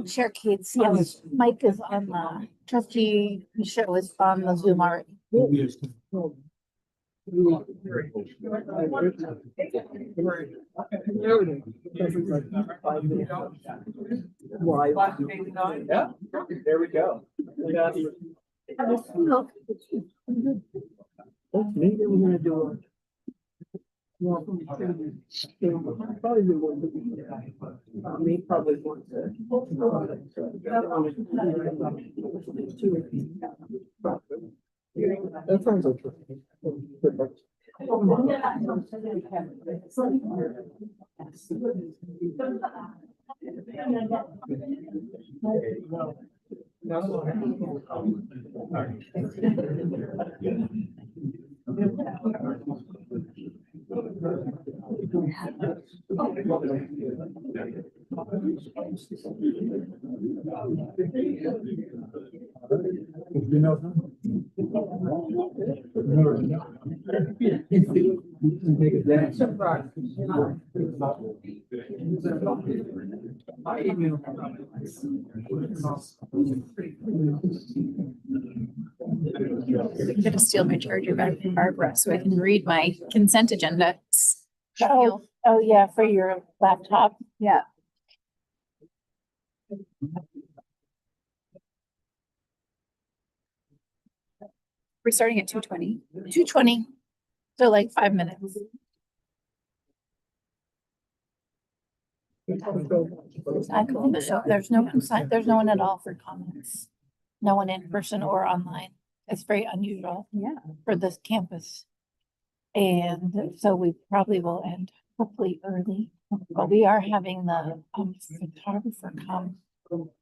Chair Kate's, yes, Mike is on the trustee show is on the Zoom already. Yeah, there we go. Maybe we're gonna do a. Me probably want to. That sounds interesting. I'm gonna steal my charger back from Barbara so I can read my consent agenda. Oh, yeah, for your laptop. Yeah. We're starting at 2:20. 2:20. So like 5 minutes. I call the show. There's no consent. There's no one at all for comments. No one in person or online. It's very unusual. Yeah. For this campus. And so we probably will end hopefully early, but we are having the photographer come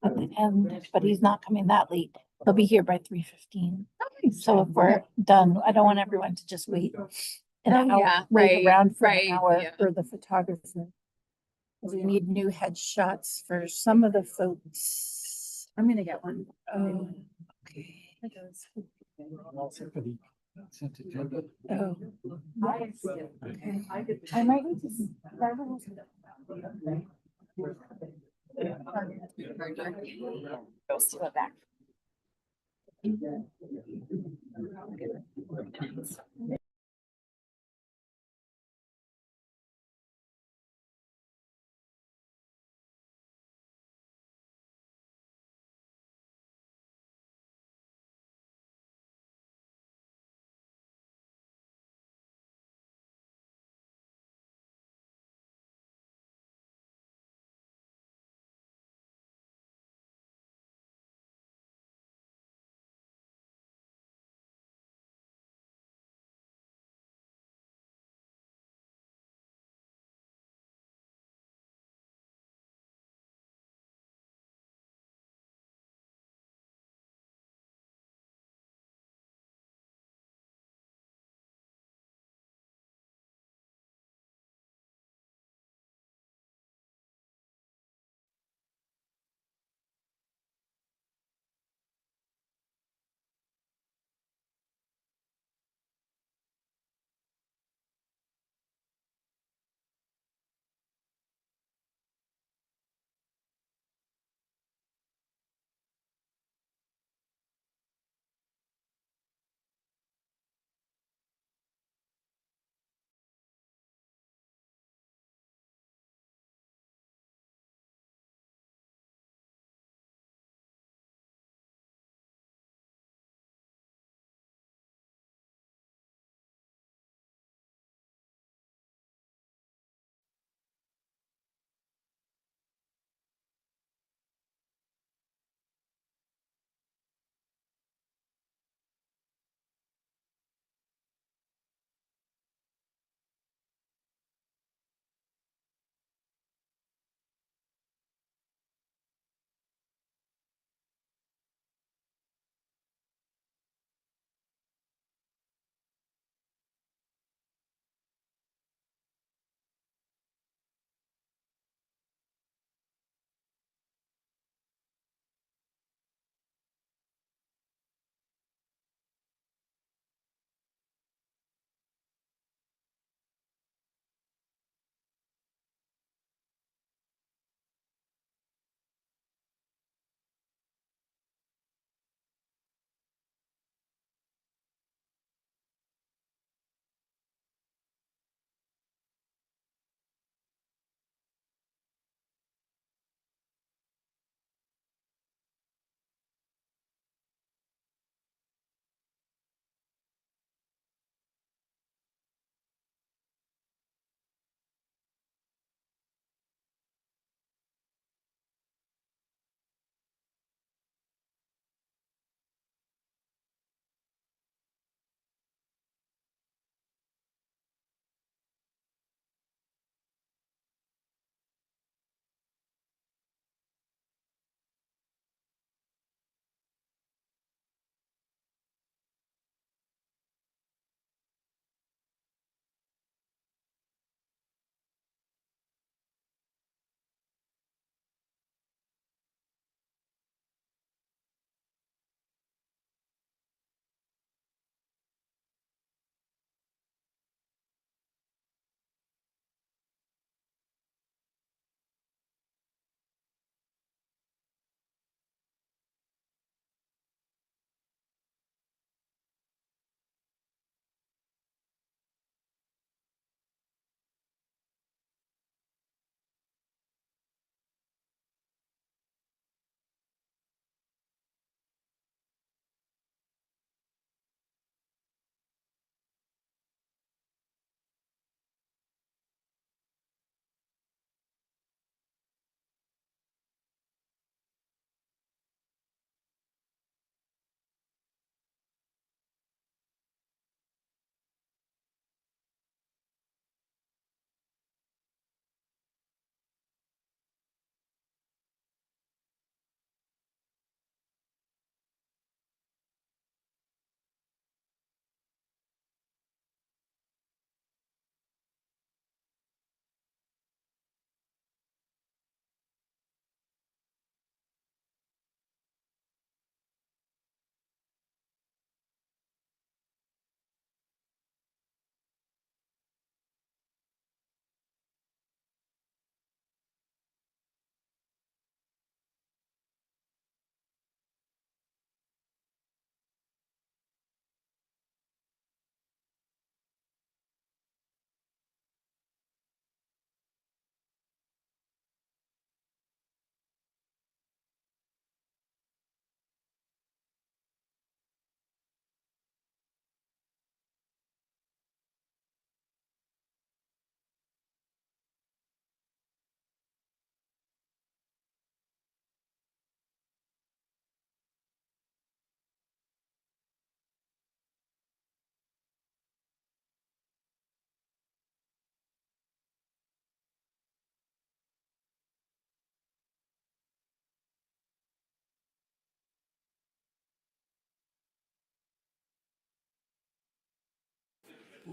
at the end, but he's not coming that late. He'll be here by 3:15. So if we're done, I don't want everyone to just wait an hour, Yeah, wait around for right, an hour yeah. for the photographer. We need new headshots for some of the folks. I'm gonna get one. Oh, okay. Oh, okay. I might need to. Go steal it back.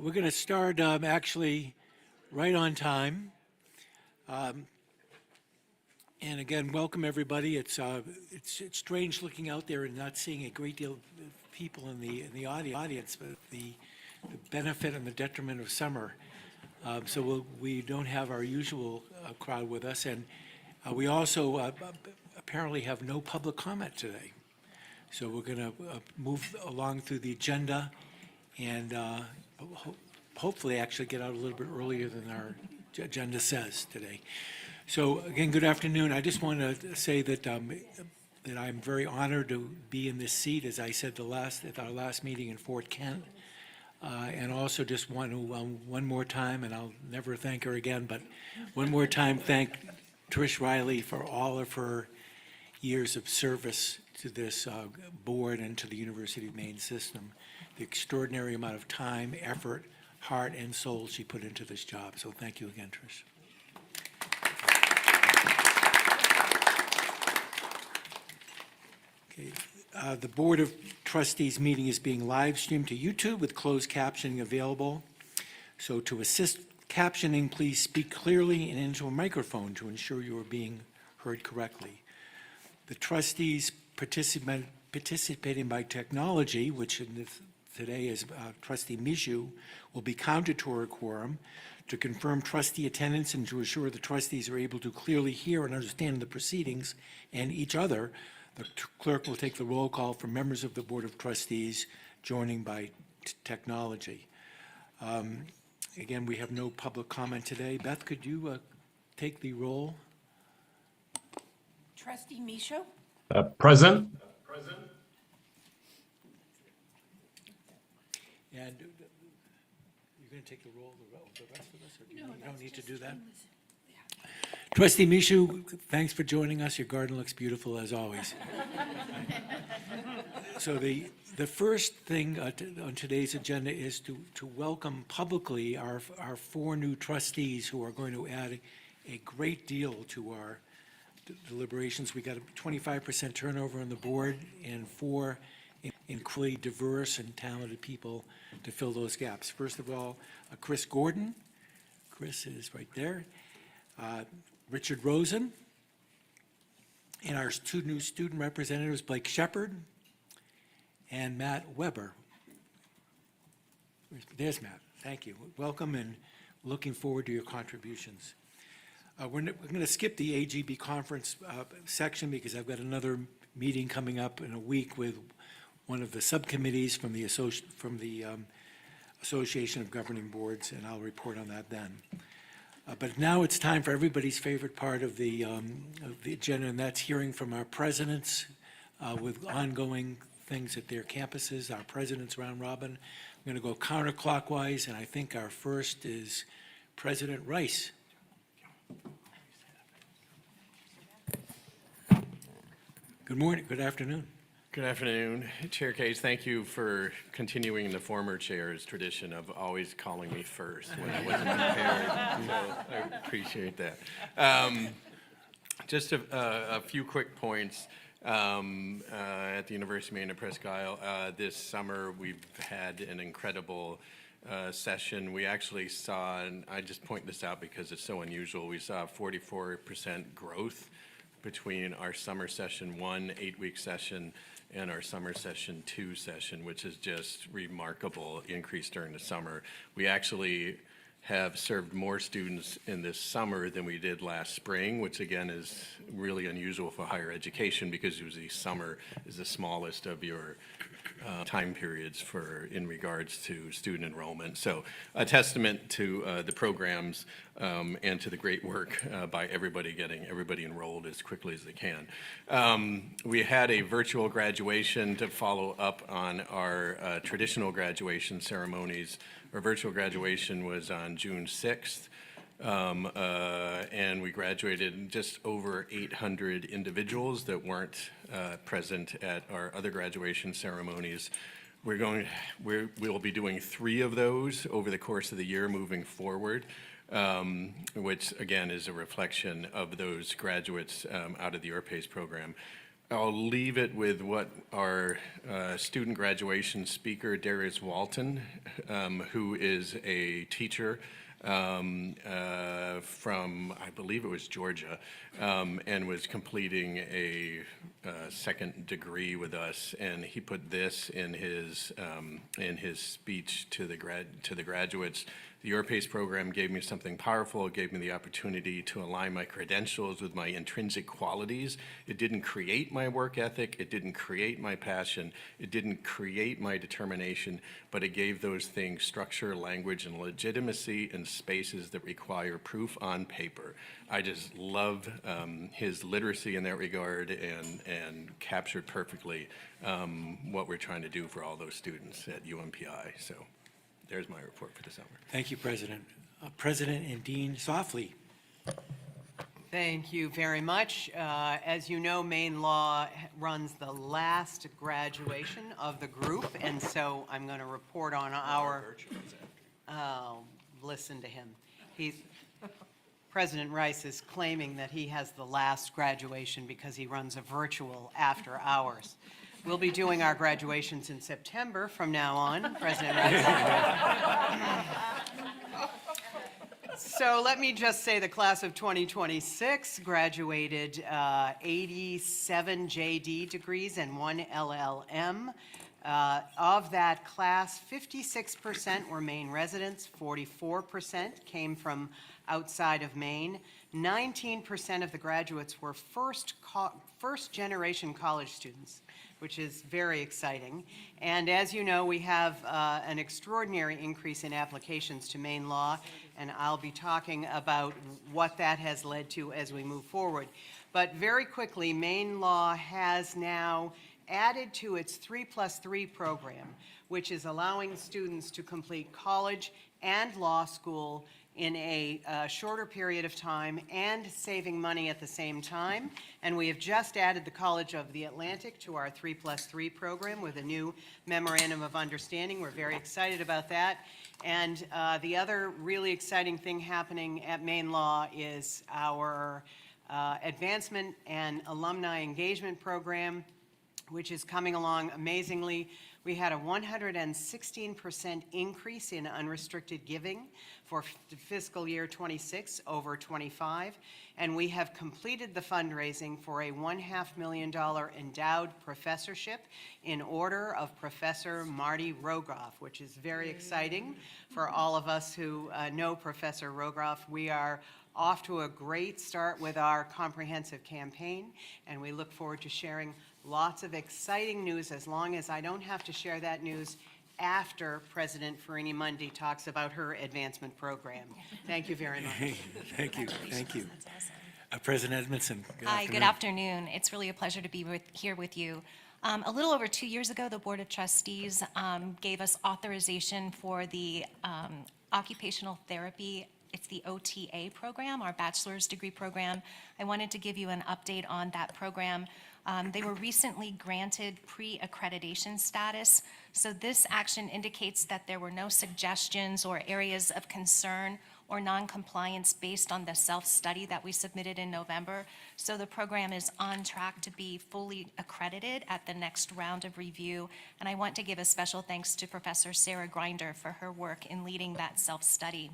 We're going to start actually right on time. And again, welcome everybody. It's strange looking out there and not seeing a great deal of people in the audience, but the benefit and the detriment of summer. So we don't have our usual crowd with us, and we also apparently have no public comment today. So we're going to move along through the agenda and hopefully actually get out a little bit earlier than our agenda says today. So again, good afternoon. I just want to say that that I'm very honored to be in this seat, as I said at our last meeting in Fort Kent. And also just want to, one more time, and I'll never thank her again, but one more time thank Trish Riley for all of her years of service to this board and to the University of Maine system. The extraordinary amount of time, effort, heart, and soul she put into this job. So thank you again, Trish. Okay. The Board of Trustees meeting is being live streamed to YouTube with closed captioning available. So to assist captioning, please speak clearly and into a microphone to ensure you are being heard correctly. The trustees participating by technology, which today is Trustee Mishu, will be counted toward a quorum. To confirm trustee attendance and to assure the trustees are able to clearly hear and understand the proceedings and each other, the clerk will take the roll call for members of the Board of Trustees joining by technology. Again, we have no public comment today. Beth, could you take the roll? Trustee Mishu? Present. And you're going to take the roll of the rest of us? Or you don't need to do that? Trustee Mishu, thanks for joining us. Your garden looks beautiful as always. So the first thing on today's agenda is to welcome publicly our four new trustees who are going to add a great deal to our deliberations. We got a 25% turnover on the board and four incredibly diverse and talented people to fill those gaps. First of all, Chris Gordon. Chris is right there. Richard Rosen, and our two new student representatives, Blake Shepard and Matt Weber. There's Matt. Thank you. Welcome and looking forward to your contributions. We're going to skip the AGB conference section because I've got another meeting coming up in a week with one of the subcommittees from the Association of Governing Boards, and I'll report on that then. But now it's time for everybody's favorite part of the agenda, and that's hearing from our presidents with ongoing things at their campuses, our presidents round robin. I'm going to go counterclockwise, and I think our first is President Rice. Good morning, good afternoon. Good afternoon. Chair Cage, thank you for continuing the former chair's tradition of always calling me first when I wasn't prepared. So I appreciate that. Just a few quick points. At the University of Maine at Presque Isle, this summer we've had an incredible session. We actually saw, and I just point this out because it's so unusual, we saw 44% growth between our summer session 1 8-week session and our summer session 2 session, which is just remarkable increase during the summer. We actually have served more students in this summer than we did last spring, which again is really unusual for higher education because usually summer is the smallest of your time periods in regards to student enrollment. So a testament to the programs and to the great work by everybody getting everybody enrolled as quickly as they can. We had a virtual graduation to follow up on our traditional graduation ceremonies. Our virtual graduation was on June 6th. And we graduated just over 800 individuals that weren't present at our other graduation ceremonies. We'll be doing 3 of those over the course of the year moving forward, which again is a reflection of those graduates out of the URPACE program. I'll leave it with what our student graduation speaker, Darius Walton, who is a teacher from, I believe it was Georgia, and was completing a second degree with us. And he put this in his speech to the graduates. The Your Pace program gave me something powerful. It gave me the opportunity to align my credentials with my intrinsic qualities. It didn't create my work ethic. It didn't create my passion. It didn't create my determination, but it gave those things structure, language, and legitimacy in spaces that require proof on paper. I just love his literacy in that regard and captured perfectly what we're trying to do for all those students at UMPI. So there's my report for the summer. Thank you, President. President and Dean Softly. Thank you very much. As you know, Maine Law runs the last graduation of the group, and so I'm going to report on our, listen to him. President Rice is claiming that he has the last graduation because he runs a virtual after hours. We'll be doing our graduations in September from now on, President Rice. So let me just say the class of 2026 graduated 87 JD degrees and 1 LLM. Of that class, 56% were Maine residents, 44% came from outside of Maine. 19% of the graduates were first-generation college students, which is very exciting. And as you know, we have an extraordinary increase in applications to Maine Law, and I'll be talking about what that has led to as we move forward. But very quickly, Maine Law has now added to its 3+3 program, which is allowing students to complete college and law school in a shorter period of time and saving money at the same time. And we have just added the College of the Atlantic to our 3+3 program with a new memorandum of understanding. We're very excited about that. And the other really exciting thing happening at Maine Law is our advancement and alumni engagement program, which is coming along amazingly. We had a 116% increase in unrestricted giving for fiscal year 26 over 25, and we have completed the fundraising for a $1.5 million endowed professorship in order of Professor Marty Rogoff, which is very exciting for all of us who know Professor Rogoff. We are off to a great start with our comprehensive campaign, and we look forward to sharing lots of exciting news, as long as I don't have to share that news after President Farini-Mundy talks about her advancement program. Thank you very much. Thank you. Thank you. President Edmondson. Hi, good afternoon. It's really a pleasure to be here with you. A little over 2 years ago, the Board of Trustees gave us authorization for the occupational therapy. It's the OTA program, our bachelor's degree program. I wanted to give you an update on that program. They were recently granted pre-accreditation status. So this action indicates that there were no suggestions or areas of concern or non-compliance based on the self-study that we submitted in November. So the program is on track to be fully accredited at the next round of review. And I want to give a special thanks to Professor Sarah Grinder for her work in leading that self-study.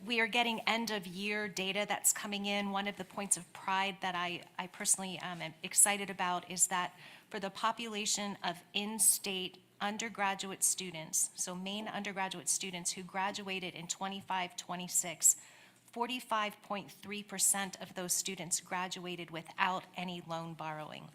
We are getting end-of-year data that's coming in. One of the points of pride that I personally am excited about is that for the population of in-state undergraduate students, so Maine undergraduate students who graduated in 25-26, 45.3% of those students graduated without any loan borrowing.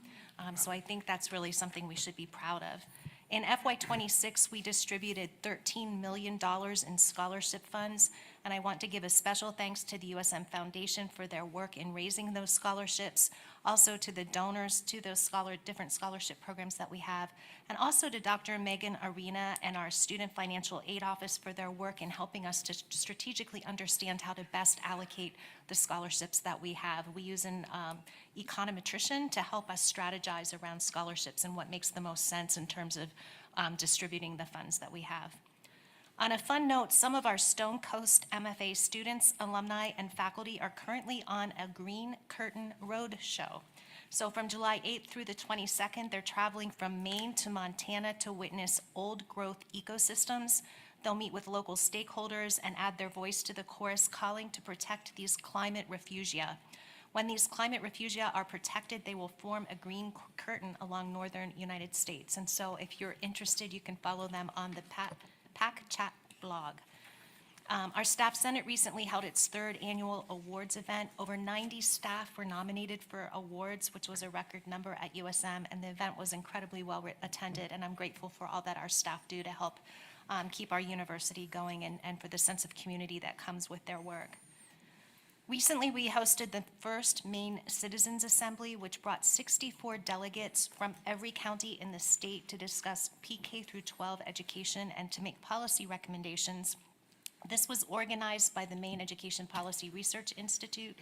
So I think that's really something we should be proud of. In FY26, we distributed $13 million in scholarship funds, and I want to give a special thanks to the USM Foundation for their work in raising those scholarships, also to the donors to those different scholarship programs that we have, and also to Dr. Megan Arena and our Student Financial Aid Office for their work in helping us to strategically understand how to best allocate the scholarships that we have. We use an econometrician to help us strategize around scholarships and what makes the most sense in terms of distributing the funds that we have. On a fun note, some of our Stone Coast MFA students, alumni, and faculty are currently on a Green Curtain Road show. So from July 8th through the 22nd, they're traveling from Maine to Montana to witness old growth ecosystems. They'll meet with local stakeholders and add their voice to the chorus calling to protect these climate refugia. When these climate refugia are protected, they will form a green curtain along northern United States. And so if you're interested, you can follow them on the PAC Chat blog. Our Staff Senate recently held its third annual awards event. Over 90 staff were nominated for awards, which was a record number at USM, and the event was incredibly well attended, and I'm grateful for all that our staff do to help keep our university going and for the sense of community that comes with their work. Recently, we hosted the first Maine Citizens Assembly, which brought 64 delegates from every county in the state to discuss PK through 12 education and to make policy recommendations. This was organized by the Maine Education Policy Research Institute,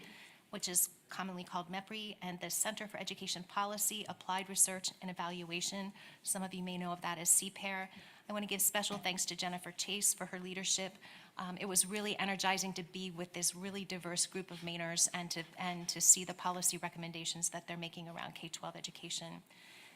which is commonly called MEPRI, and the Center for Education Policy, Applied Research and Evaluation. Some of you may know of that as CPAIR. I want to give special thanks to Jennifer Chase for her leadership. It was really energizing to be with this really diverse group of Mainers and to see the policy recommendations that they're making around K-12 education.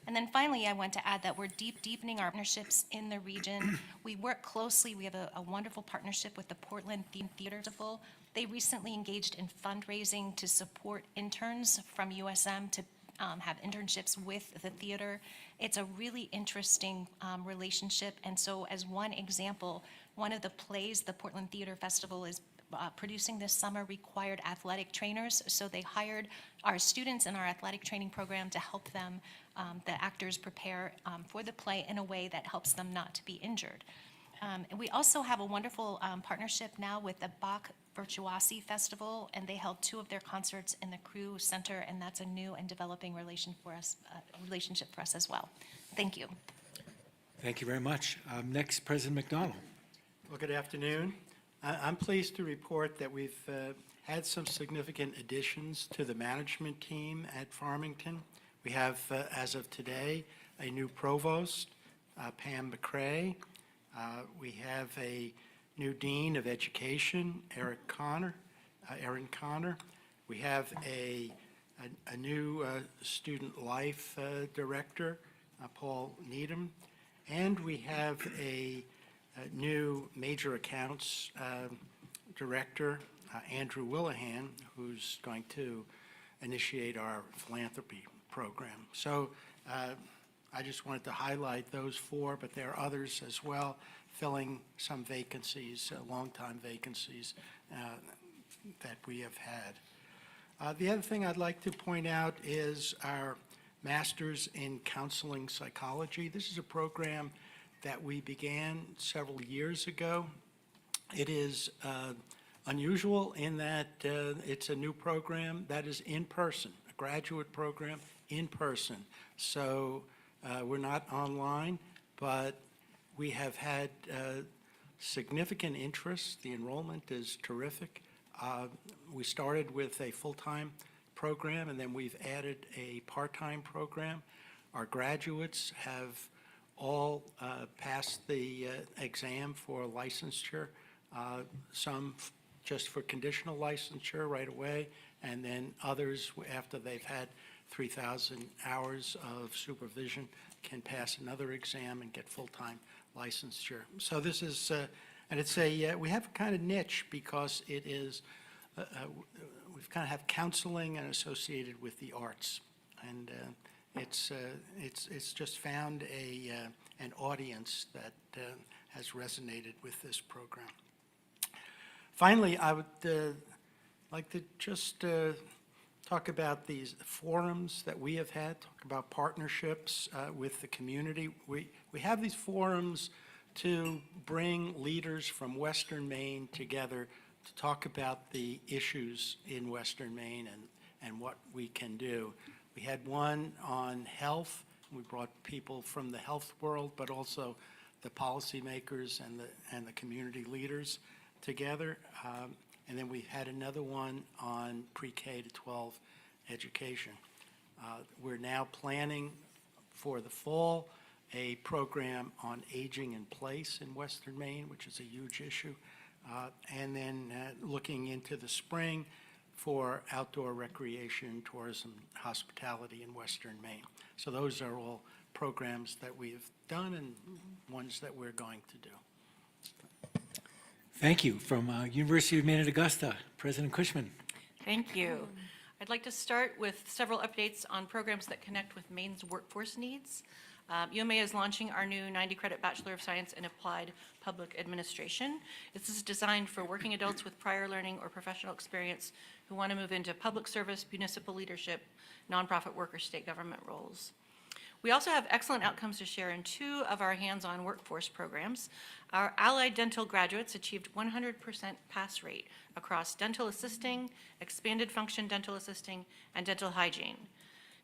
And then finally, I want to add that we're deepening our partnerships in the region. We work closely. We have a wonderful partnership with the Portland Theater Festival. They recently engaged in fundraising to support interns from USM to have internships with the theater. It's a really interesting relationship. And so as one example, one of the plays the Portland Theater Festival is producing this summer required athletic trainers. So they hired our students in our athletic training program to help them, the actors, prepare for the play in a way that helps them not to be injured. And we also have a wonderful partnership now with the Bach Virtuosi Festival, and they held 2 of their concerts in the Crew Center, and that's a new and developing relationship for us as well. Thank you. Thank you very much. Next, President McDonald. Well, good afternoon. I'm pleased to report that we've had some significant additions to the management team at Farmington. We have, as of today, a new provost, Pam McCrae. We have a new dean of education, Erin Connor. We have a new student life director, Paul Needham. And we have a new major accounts director, Andrew Willihan, who's going to initiate our philanthropy program. So I just wanted to highlight those 4, but there are others as well, filling some vacancies, long-time vacancies that we have had. The other thing I'd like to point out is our Masters in Counseling Psychology. This is a program that we began several years ago. It is unusual in that it's a new program that is in person, a graduate program in person. So we're not online, but we have had significant interest. The enrollment is terrific. We started with a full-time program, and then we've added a part-time program. Our graduates have all passed the exam for licensure, some just for conditional licensure right away, and then others, after they've had 3,000 hours of supervision, can pass another exam and get full-time licensure. So this is, and it's we have a kind of niche because it is, we've kind of have counseling and associated with the arts. And it's just found an audience that has resonated with this program. Finally, I would like to just talk about these forums that we have had, talk about partnerships with the community. We have these forums to bring leaders from Western Maine together to talk about the issues in Western Maine and what we can do. We had one on health. We brought people from the health world, but also the policymakers and the community leaders together. And then we had another one on pre-K to 12 education. We're now planning for the fall a program on aging in place in Western Maine, which is a huge issue. And then looking into the spring for outdoor recreation, tourism, hospitality in Western Maine. So those are all programs that we've done and ones that we're going to do. Thank you. From University of Maine at Augusta, President Cushman. Thank you. I'd like to start with several updates on programs that connect with Maine's workforce needs. UMA is launching our new 90-credit Bachelor of Science in Applied Public Administration. This is designed for working adults with prior learning or professional experience who want to move into public service, municipal leadership, nonprofit work, or state government roles. We also have excellent outcomes to share in 2 of our hands-on workforce programs. Our allied dental graduates achieved 100% pass rate across dental assisting, expanded function dental assisting, and dental hygiene.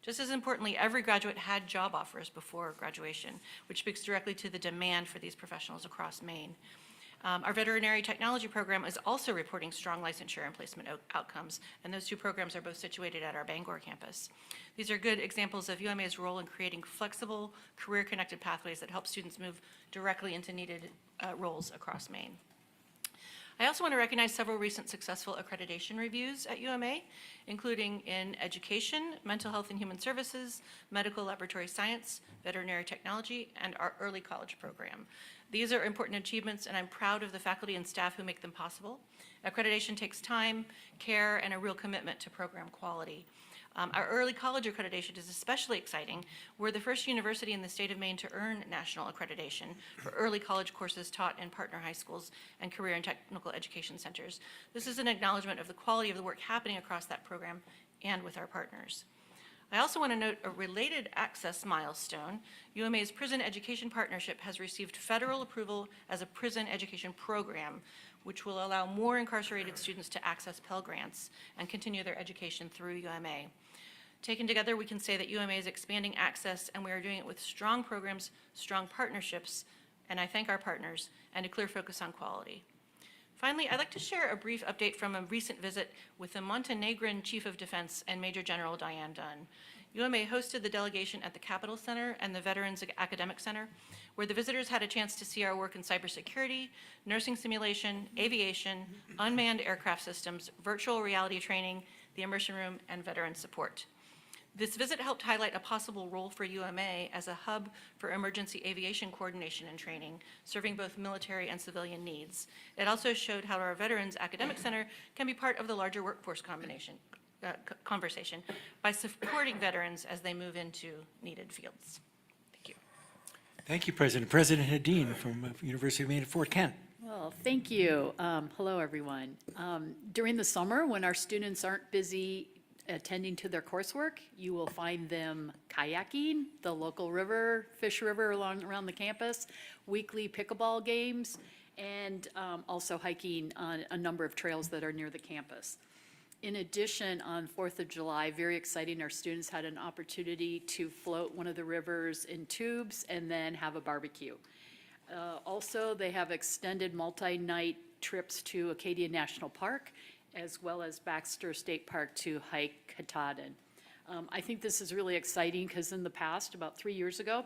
Just as importantly, every graduate had job offers before graduation, which speaks directly to the demand for these professionals across Maine. Our veterinary technology program is also reporting strong licensure and placement outcomes, and those 2 programs are both situated at our Bangor campus. These are good examples of UMA's role in creating flexible, career-connected pathways that help students move directly into needed roles across Maine. I also want to recognize several recent successful accreditation reviews at UMA, including in education, mental health and human services, medical laboratory science, veterinary technology, and our early college program. These are important achievements, and I'm proud of the faculty and staff who make them possible. Accreditation takes time, care, and a real commitment to program quality. Our early college accreditation is especially exciting. We're the first university in the state of Maine to earn national accreditation for early college courses taught in partner high schools and career and technical education centers. This is an acknowledgement of the quality of the work happening across that program and with our partners. I also want to note a related access milestone. UMA's Prison Education Partnership has received federal approval as a prison education program, which will allow more incarcerated students to access Pell Grants and continue their education through UMA. Taken together, we can say that UMA is expanding access, and we are doing it with strong programs, strong partnerships, and I thank our partners, and a clear focus on quality. Finally, I'd like to share a brief update from a recent visit with the Montenegrin Chief of Defense and Major General Diane Dunn. UMA hosted the delegation at the Capitol Center and the Veterans Academic Center, where the visitors had a chance to see our work in cybersecurity, nursing simulation, aviation, unmanned aircraft systems, virtual reality training, the immersion room, and veteran support. This visit helped highlight a possible role for UMA as a hub for emergency aviation coordination and training, serving both military and civilian needs. It also showed how our Veterans Academic Center can be part of the larger workforce conversation by supporting veterans as they move into needed fields. Thank you. Thank you, President. President Hadeen from University of Maine at Fort Kent. Well, thank you. Hello, everyone. During the summer, when our students aren't busy attending to their coursework, you will find them kayaking, the local river, Fish River around the campus, weekly pickleball games, and also hiking on a number of trails that are near the campus. In addition, on 4th of July, very exciting, our students had an opportunity to float one of the rivers in tubes and then have a barbecue. Also, they have extended multi-night trips to Acadia National Park, as well as Baxter State Park to hike Katahdin. I think this is really exciting because in the past, about 3 years ago,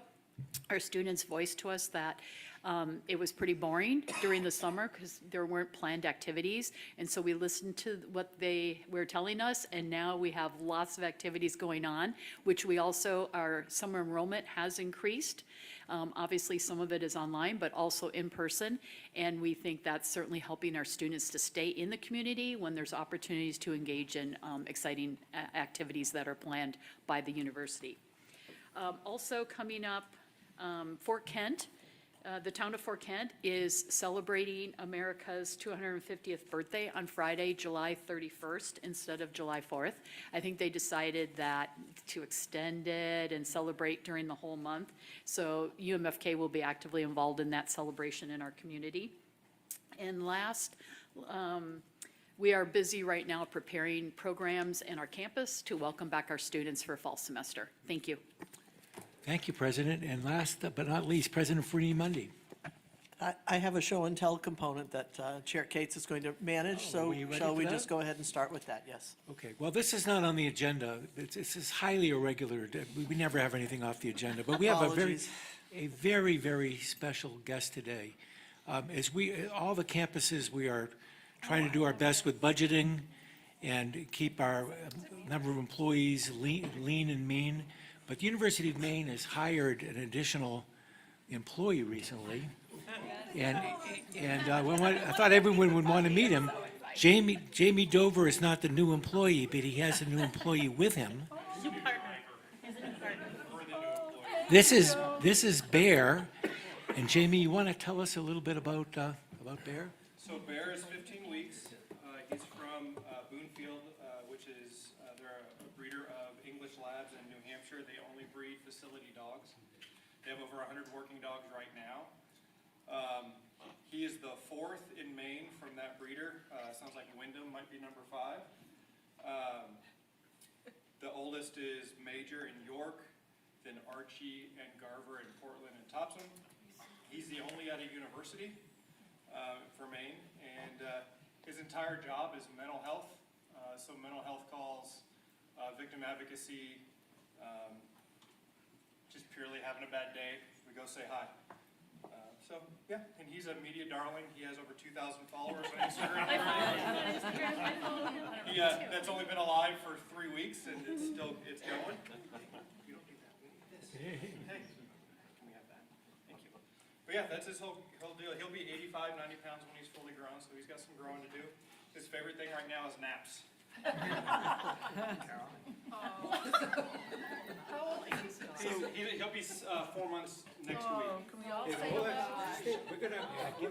our students voiced to us that it was pretty boring during the summer because there weren't planned activities. And so we listened to what they were telling us, and now we have lots of activities going on, which we also, our summer enrollment has increased. Obviously, some of it is online, but also in person. And we think that's certainly helping our students to stay in the community when there's opportunities to engage in exciting activities that are planned by the university. Also coming up, Fort Kent, the town of Fort Kent is celebrating America's 250th birthday on Friday, July 31st instead of July 4th. I think they decided that to extend it and celebrate during the whole month. So UMFK will be actively involved in that celebration in our community. And last, we are busy right now preparing programs in our campus to welcome back our students for fall semester. Thank you. Thank you, President. And last but not least, President Fruini Mundy. I have a show and tell component that Chair Cates is going to manage, so are you ready shall for we that? just go ahead and start with that? Yes. Okay, well, this is not on the agenda. This is highly irregular. We never have anything off the agenda, but we have Apologies. a very, very special guest today. As all the campuses, we are trying to do our best with budgeting and keep our number of employees lean and mean. But the University of Maine has hired an additional employee recently. And I thought everyone would want to meet him. Jamie Dover is not the new employee, but he has a new employee with him. This is Bear. And Jamie, you want to tell us a little bit about Bear? So Bear is 15 weeks. He's from Boonfield, which is, they're a breeder of English Labs in New Hampshire. They only breed facility dogs. They have over 100 working dogs right now. He is the 4th in Maine from that breeder. Sounds like Wyndham might be number 5. The oldest is Major in York, then Archie and Garver in Portland and Topsom. He's the only at a university for Maine, and his entire job is mental health. So mental health calls, victim advocacy, just purely having a bad day, we go say hi. So yeah, and he's a media darling. He has over 2,000 followers on Instagram. That's only been alive for 3 weeks, and it's going. You don't need that. We need this. Hey, can we have that? Thank you. But yeah, that's his whole deal. He'll be 85, 90 pounds when he's fully grown, so he's got some growing to do. His favorite thing right now is naps. He'll be 4 months next week. Can we all We're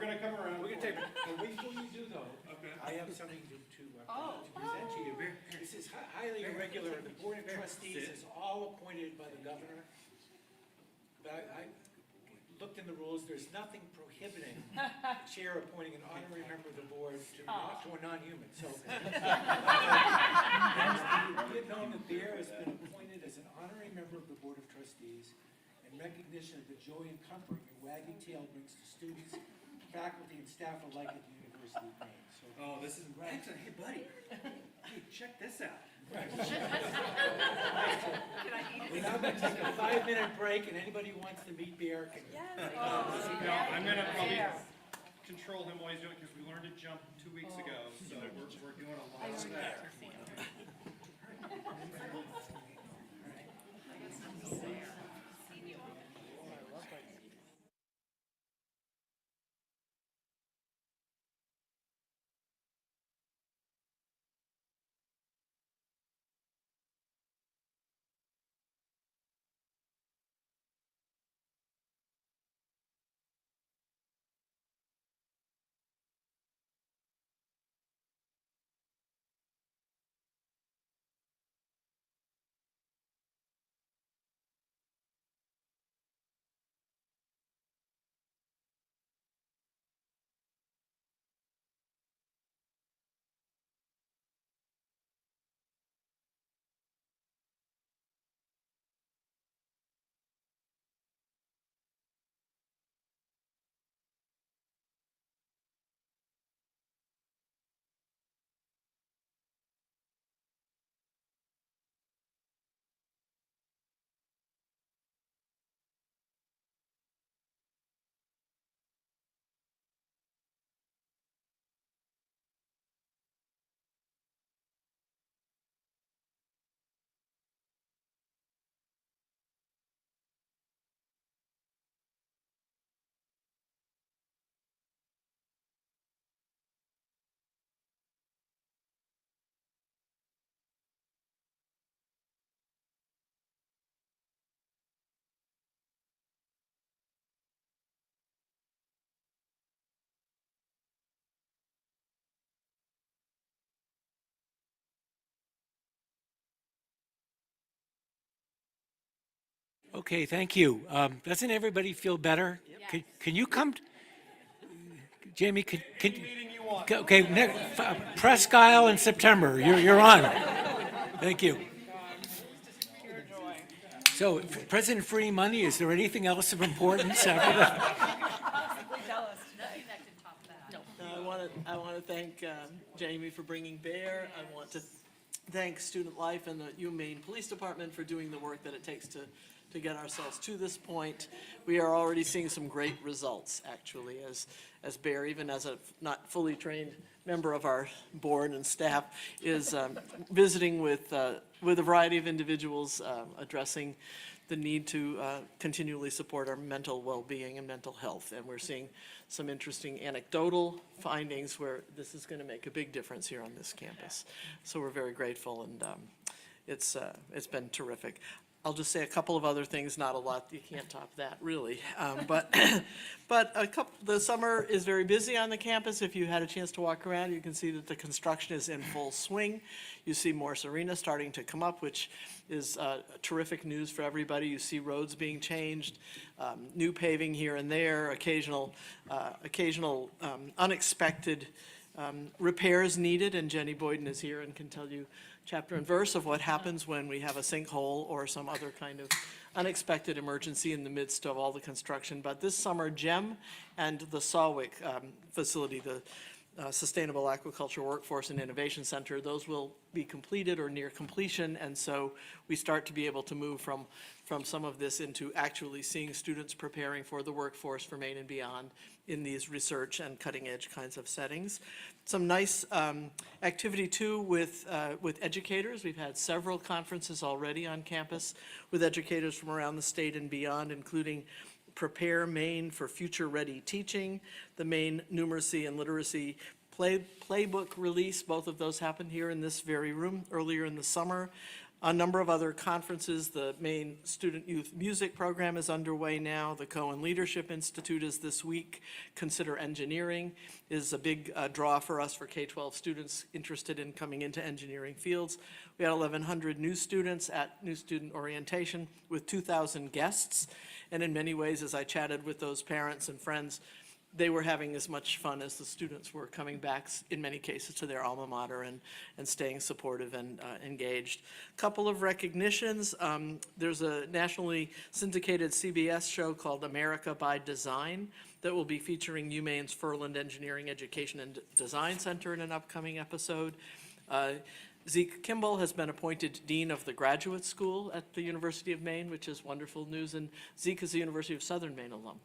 gonna come around. We're gonna take, wait before you do though. Okay. I have something to present to you. This is highly irregular. The Board of Trustees is all appointed by the governor. But I looked in the rules, there's nothing prohibiting the chair appointing an honorary member of the board to a non-human, so. Be it known that Bear has been appointed as an honorary member of the Board of Trustees in recognition of the joy and comfort your wagging tail brings to students, faculty, and staff alike at the University of Maine. So, This is excellent. Hey, buddy. Hey, check this out. we're now going to take a 5-minute break, and anybody who wants to meet Bear can. I'm gonna probably control him while he's doing it because we learned to jump 2 weeks ago, so we're doing a lot of that. Okay, thank you. Doesn't everybody feel better? Can you come, Jamie, okay, Presque Isle in September, you're on. Thank you. So, President Free Money, is there anything else of importance after that? I want to thank Jamie for bringing Bear. I want to thank Student Life and the UMaine Police Department for doing the work that it takes to to get ourselves to this point. We are already seeing some great results, actually, as Bear, even as a not fully trained member of our board and staff, is visiting with a variety of individuals, addressing the need to continually support our mental well-being and mental health. And we're seeing some interesting anecdotal findings where this is going to make a big difference here on this campus. So we're very grateful, and it's been terrific. I'll just say a couple of other things, not a lot, you can't top that, really. But the summer is very busy on the campus. If you had a chance to walk around, you can see that the construction is in full swing. You see Morse Arena starting to come up, which is terrific news for everybody. You see roads being changed, new paving here and there, occasional unexpected repairs needed, and Jenny Boyden is here and can tell you chapter and verse of what happens when we have a sinkhole or some other kind of unexpected emergency in the midst of all the construction. But this summer, GEM and the Sawick facility, the Sustainable Aquaculture Workforce and Innovation Center, those will be completed or near completion, and so we start to be able to move from some of this into actually seeing students preparing for the workforce for Maine and beyond in these research and cutting-edge kinds of settings. Some nice activity, too, with educators. We've had several conferences already on campus with educators from around the state and beyond, including Prepare Maine for Future Ready Teaching, the Maine Numeracy and Literacy Playbook release. Both of those happened here in this very room earlier in the summer. A number of other conferences. The Maine Student Youth Music Program is underway now. The Cohen Leadership Institute is this week. Consider Engineering is a big draw for us for K-12 students interested in coming into engineering fields. We had 1,100 new students at New Student Orientation with 2,000 guests. And in many ways, as I chatted with those parents and friends, they were having as much fun as the students were coming back, in many cases, to their alma mater and staying supportive and engaged. Couple of recognitions. There's a nationally syndicated CBS show called America by Design that will be featuring UMaine's Furland Engineering Education and Design Center in an upcoming episode. Zeke Kimball has been appointed Dean of the Graduate School at the University of Maine, which is wonderful news, and Zeke is a University of Southern Maine alum.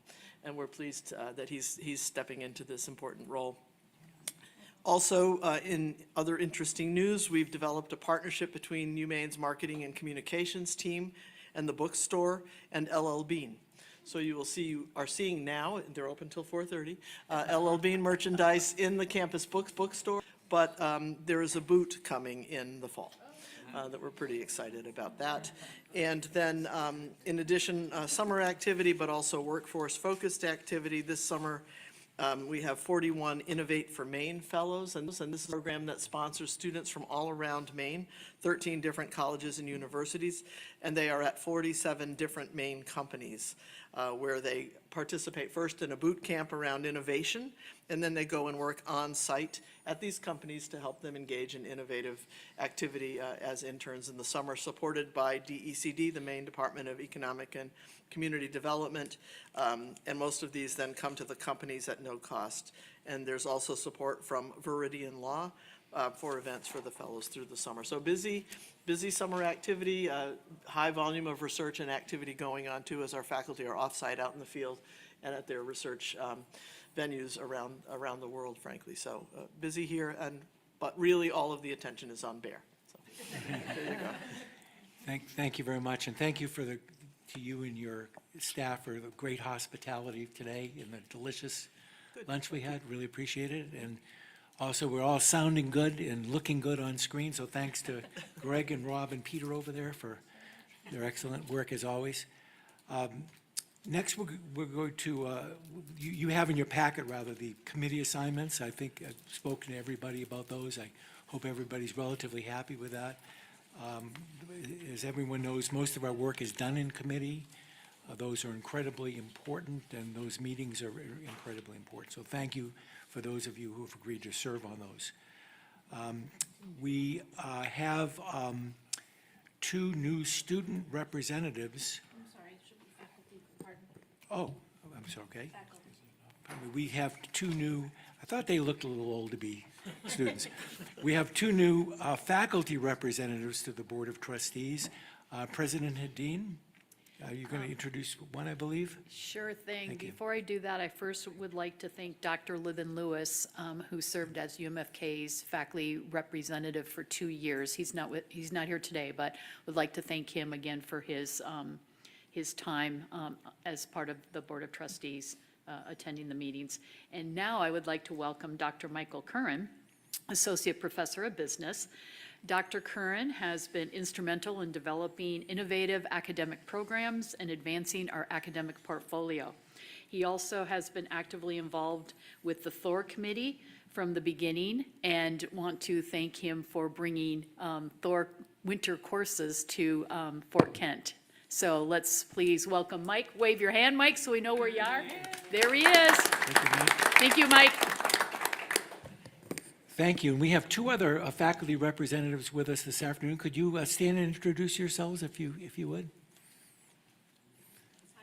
And we're pleased that he's stepping into this important role. Also, in other interesting news, we've developed a partnership between UMaine's Marketing and Communications team and the bookstore and LL Bean. So you are seeing now, they're open till 4:30, LL Bean merchandise in the campus bookstore, but there is a boot coming in the fall. That we're pretty excited about that. And then in addition, summer activity, but also workforce-focused activity. This summer, we have 41 Innovate for Maine Fellows, and this is a program that sponsors students from all around Maine, 13 different colleges and universities, and they are at 47 different Maine companies where they participate first in a boot camp around innovation, and then they go and work on site at these companies to help them engage in innovative activity as interns in the summer, supported by DECD, the Maine Department of Economic and Community Development, and most of these then come to the companies at no cost. And there's also support from Viridian Law for events for the fellows through the summer. So busy summer activity, high volume of research and activity going on too, as our faculty are off-site out in the field and at their research venues around the world, frankly. So busy here, but really all of the attention is on Bear. So there you go. Thank you very much, and thank you to you and your staff for the great hospitality today and the delicious lunch we had. Really appreciate it. And also, we're all sounding good and looking good on screen, so thanks to Greg and Rob and Peter over there for their excellent work as always. Next, we're going to, you have in your packet, rather, the committee assignments. I think I've spoken to everybody about those. I hope everybody's relatively happy with that. As everyone knows, most of our work is done in committee. Those are incredibly important, and those meetings are incredibly important. So thank you for those of you who have agreed to serve on those. We have two new student representatives. I'm sorry, it should be faculty, pardon. Oh, I'm sorry, okay. We have two new, I thought they looked a little old to be students. We have two new faculty representatives to the Board of Trustees. President Hadeen. You're going to introduce one, I believe? Sure thing. Thank you. Before I do that, I first would like to thank Dr. Libin Lewis, who served as UMFK's faculty representative for 2 years. He's not here today, but would like to thank him again for his time as part of the Board of Trustees, attending the meetings. And now I would like to welcome Dr. Michael Curran, Associate Professor of Business. Dr. Curran has been instrumental in developing innovative academic programs and advancing our academic portfolio. He also has been actively involved with the Thor Committee from the beginning, and want to thank him for bringing Thor winter courses to Fort Kent. So let's please welcome Mike. Wave your hand, Mike, so we know where you are. There he is. Thank you, Mike. Thank you. And we have two other faculty representatives with us this afternoon. Could you stand and introduce yourselves if you would? Hi,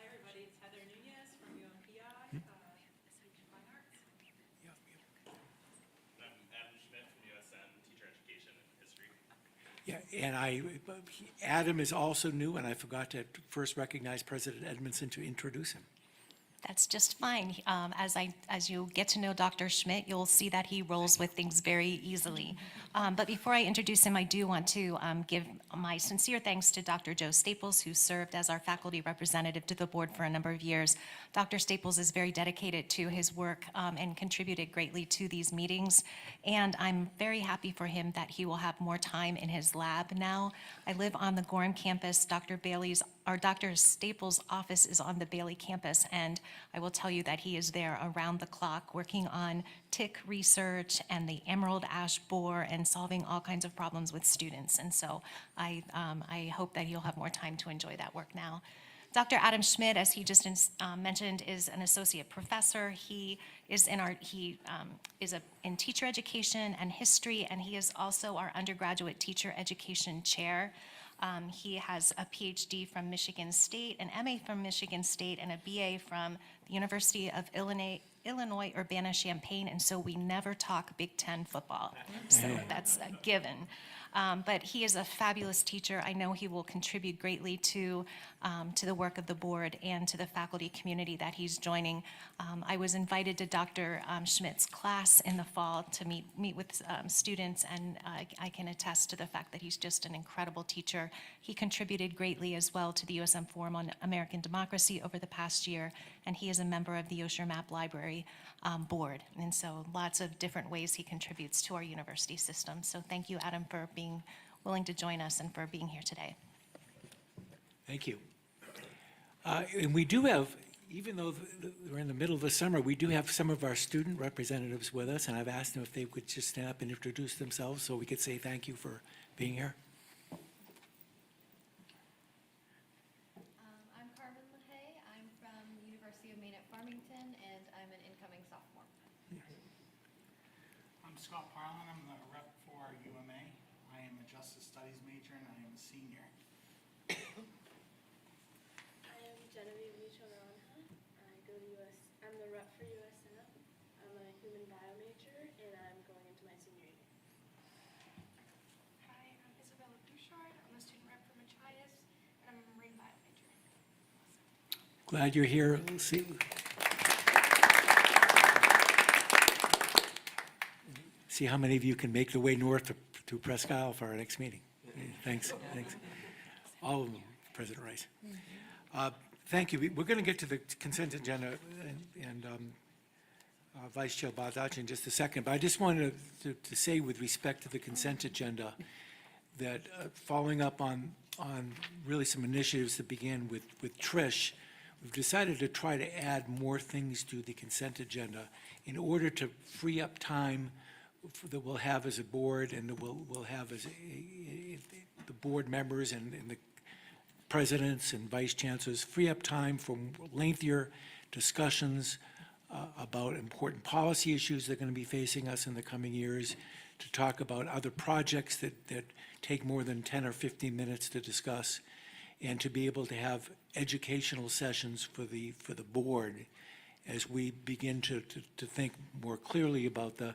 everybody. It's Heather Nunez from UMPI, Fine Arts. I'm Adam Schmidt from USM, Teacher Education and History. Yeah, and Adam is also new, and I forgot to first recognize President Edmondson to introduce him. That's just fine. As you get to know Dr. Schmidt, you'll see that he rolls with things very easily. But before I introduce him, I do want to give my sincere thanks to Dr. Joe Staples, who served as our faculty representative to the board for a number of years. Dr. Staples is very dedicated to his work and contributed greatly to these meetings. And I'm very happy for him that he will have more time in his lab now. I live on the Gorham campus. Dr. Staples' office is on the Bailey campus, and I will tell you that he is there around the clock working on tick research and the emerald ash borer and solving all kinds of problems with students. And so I hope that he'll have more time to enjoy that work now. Dr. Adam Schmidt, as he just mentioned, is an associate professor. He is in teacher education and history, and he is also our undergraduate teacher education chair. He has a PhD from Michigan State, an MA from Michigan State, and a BA from the University of Illinois, Urbana-Champaign, and so we never talk Big Ten football. So that's a given. But he is a fabulous teacher. I know he will contribute greatly to the work of the board and to the faculty community that he's joining. I was invited to Dr. Schmidt's class in the fall to meet with students, and I can attest to the fact that he's just an incredible teacher. He contributed greatly as well to the USM Forum on American Democracy over the past year, and he is a member of the Osher Map Library board. And so lots of different ways he contributes to our university system. So thank you, Adam, for being willing to join us and for being here today. Thank you. And we do have, even though we're in the middle of the summer, we do have some of our student representatives with us, and I've asked them if they could just stand up and introduce themselves so we could say thank you for being here. I'm Carmen LaHaye. I'm from the University of Maine at Farmington, and I'm an incoming sophomore. I'm Scott Parlin. I'm the rep for UMA. I am a Justice Studies major, and I am a senior. I am Genevieve Michoranha. I go to I'm the rep for USM. I'm a human bio major, and I'm going into my senior year. Hi, I'm Isabella Bouchard. I'm a student rep for Machias, and I'm a marine bio major. Glad you're here. See how many of you can make the way north to Presque Isle for our next meeting. Thanks. All of them, President Rice. Thank you. We're going to get to the consent agenda and Vice Chair Baldacci in just a second, but I just wanted to say with respect to the consent agenda that following up on really some initiatives that began with Trish, we've decided to try to add more things to the consent agenda in order to free up time that we'll have as a board and that we'll have as the board members and the presidents and vice chancellors, free up time for lengthier discussions about important policy issues that are going to be facing us in the coming years, to talk about other projects that take more than 10 or 15 minutes to discuss, and to be able to have educational sessions for the board as we begin to think more clearly about the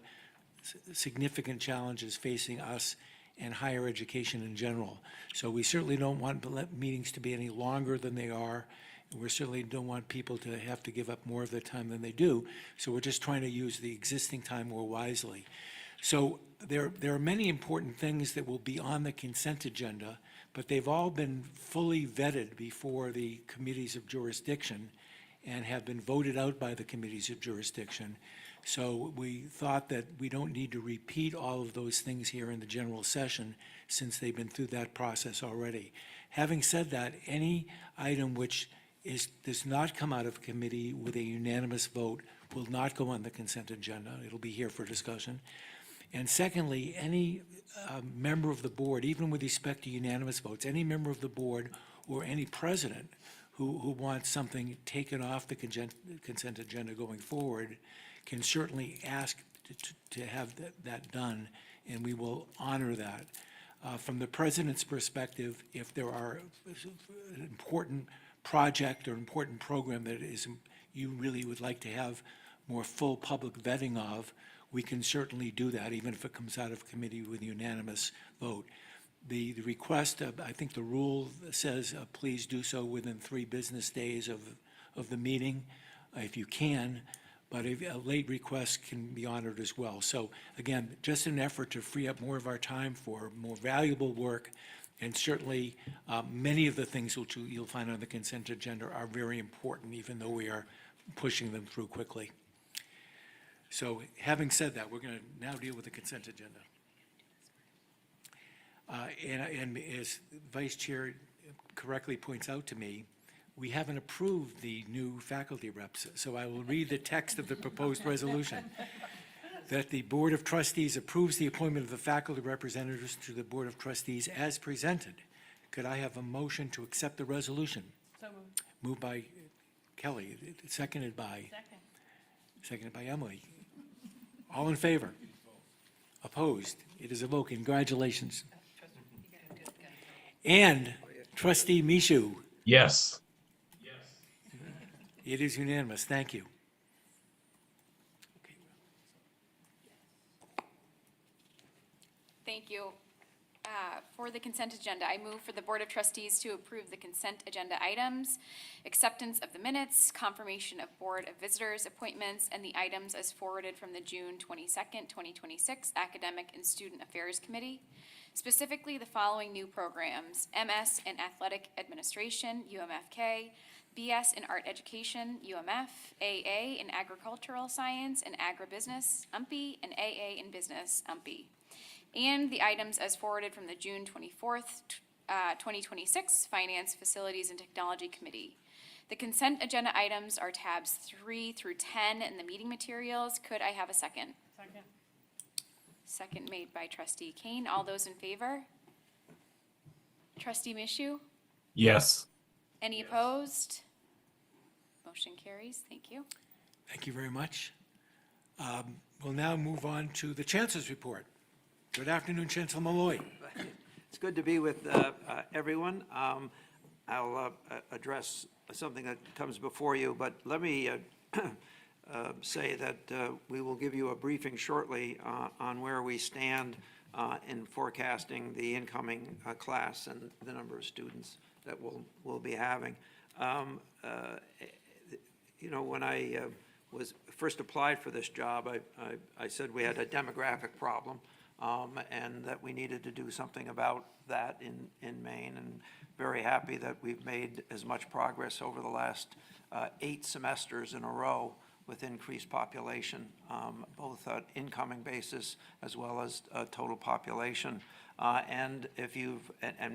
significant challenges facing us and higher education in general. So we certainly don't want meetings to be any longer than they are. We certainly don't want people to have to give up more of their time than they do. So we're just trying to use the existing time more wisely. So there are many important things that will be on the consent agenda, but they've all been fully vetted before the committees of jurisdiction and have been voted out by the committees of jurisdiction. So we thought that we don't need to repeat all of those things here in the general session since they've been through that process already. Having said that, any item which does not come out of committee with a unanimous vote will not go on the consent agenda. It'll be here for discussion. And secondly, any member of the board, even with respect to unanimous votes, any member of the board or any president who wants something taken off the consent agenda going forward can certainly ask to have that done, and we will honor that. From the president's perspective, if there are an important project or important program that you really would like to have more full public vetting of, we can certainly do that, even if it comes out of committee with unanimous vote. The request, I think the rule says, please do so within 3 business days of the meeting, if you can, but a late request can be honored as well. So again, just an effort to free up more of our time for more valuable work, and certainly many of the things which you'll find on the consent agenda are very important, even though we are pushing them through quickly. So having said that, we're going to now deal with the consent agenda. And as Vice Chair correctly points out to me, we haven't approved the new faculty reps, so I will read the text of the proposed resolution. That the Board of Trustees approves the appointment of the faculty representatives to the Board of Trustees as presented. Could I have a motion to accept the resolution? So moved. Moved by Kelly, seconded by? Second. Seconded by Emily. All in favor? Opposed? It is a vote. Congratulations. And Trustee Mishu. Yes. It is unanimous. Thank you. Thank you. For the consent agenda, I move for the Board of Trustees to approve the consent agenda items, acceptance of the minutes, confirmation of Board of Visitors appointments, and the items as forwarded from the June 22nd, 2026 Academic and Student Affairs Committee. Specifically, the following new programs: MS in Athletic Administration, UMFK, BS in Art Education, UMF, AA in Agricultural Science and Agribusiness, UMPI, and AA in Business, UMPI. And the items as forwarded from the June 24th, 2026 Finance, Facilities, and Technology Committee. The consent agenda items are tabs 3 through 10 in the meeting materials. Could I have a second? Second. Second made by Trustee Kane. All those in favor? Trustee Mishu? Yes. Any opposed? Motion carries. Thank you. Thank you very much. We'll now move on to the Chancellor's report. Good afternoon, Chancellor Malloy. It's good to be with everyone. I'll address something that comes before you, but let me say that we will give you a briefing shortly on where we stand in forecasting the incoming class and the number of students that we'll be having. You know, when I was first applied for this job, I said we had a demographic problem. And that we needed to do something about that in Maine, and very happy that we've made as much progress over the last 8 semesters in a row with increased population, both at incoming basis as well as total population. And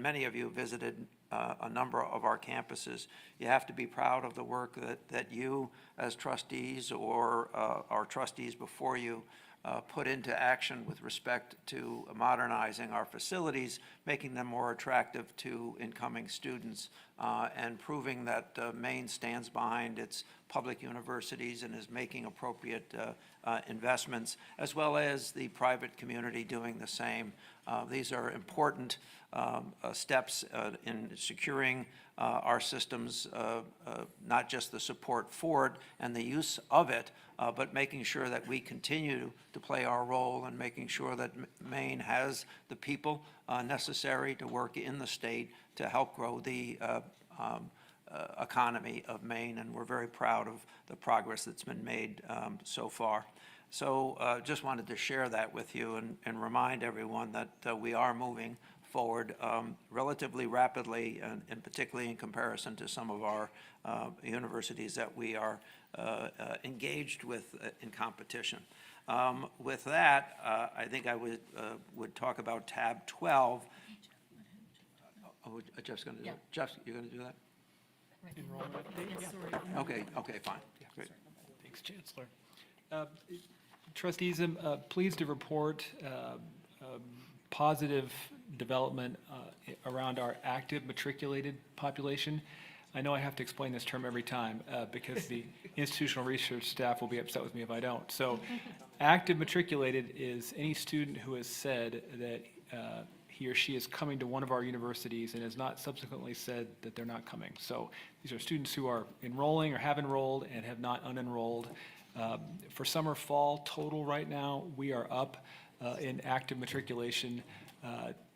many of you visited a number of our campuses. You have to be proud of the work that you as trustees or our trustees before you put into action with respect to modernizing our facilities, making them more attractive to incoming students, and proving that Maine stands behind its public universities and is making appropriate investments, as well as the private community doing the same. These are important steps in securing our systems, not just the support for it and the use of it, but making sure that we continue to play our role and making sure that Maine has the people necessary to work in the state to help grow the economy of Maine, and we're very proud of the progress that's been made so far. So just wanted to share that with you and remind everyone that we are moving forward relatively rapidly, and particularly in comparison to some of our universities that we are engaged with in competition. With that, I think I would talk about tab 12. Oh, Jeff's going to do it. Jeff, you're going to do that? Okay, fine. Great. Thanks, Chancellor. Trustees, I'm pleased to report positive development around our active matriculated population. I know I have to explain this term every time because the institutional research staff will be upset with me if I don't. So active matriculated is any student who has said that he or she is coming to one of our universities and has not subsequently said that they're not coming. So these are students who are enrolling or have enrolled and have not unenrolled. For summer, fall total right now, we are up in active matriculation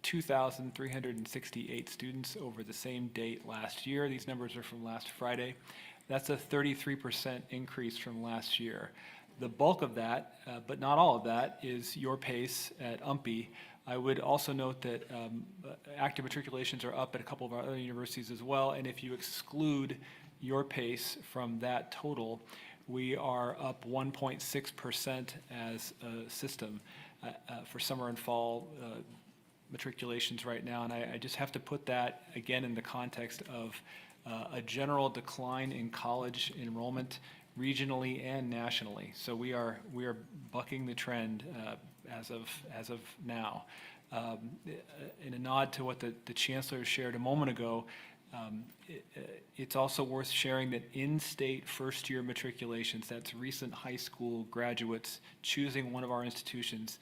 2,368 students over the same date last year. These numbers are from last Friday. That's a 33% increase from last year. The bulk of that, but not all of that, is your pace at UMPI. I would also note that active matriculations are up at a couple of our other universities as well, and if you exclude your pace from that total, we are up 1.6% as a system for summer and fall matriculations right now, and I just have to put that again in the context of a general decline in college enrollment regionally and nationally. So we are bucking the trend as of now. In a nod to what the Chancellor shared a moment ago, it's also worth sharing that in-state first-year matriculations, that's recent high school graduates choosing one of our institutions,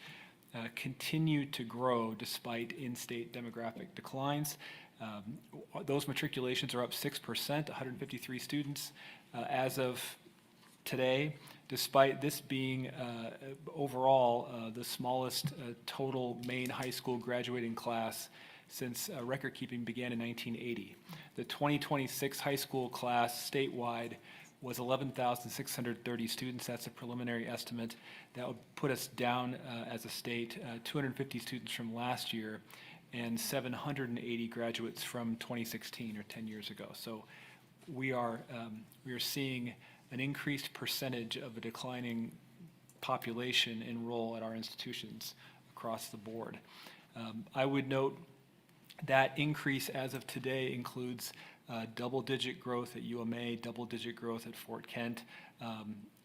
continue to grow despite in-state demographic declines. Those matriculations are up 6%, 153 students as of today, despite this being overall the smallest total Maine high school graduating class since record keeping began in 1980. The 2026 high school class statewide was 11,630 students. That's a preliminary estimate. That would put us down as a state 250 students from last year and 780 graduates from 2016 or 10 years ago. So we are seeing an increased percentage of a declining population enroll at our institutions across the board. I would note that increase as of today includes double-digit growth at UMA, double-digit growth at Fort Kent,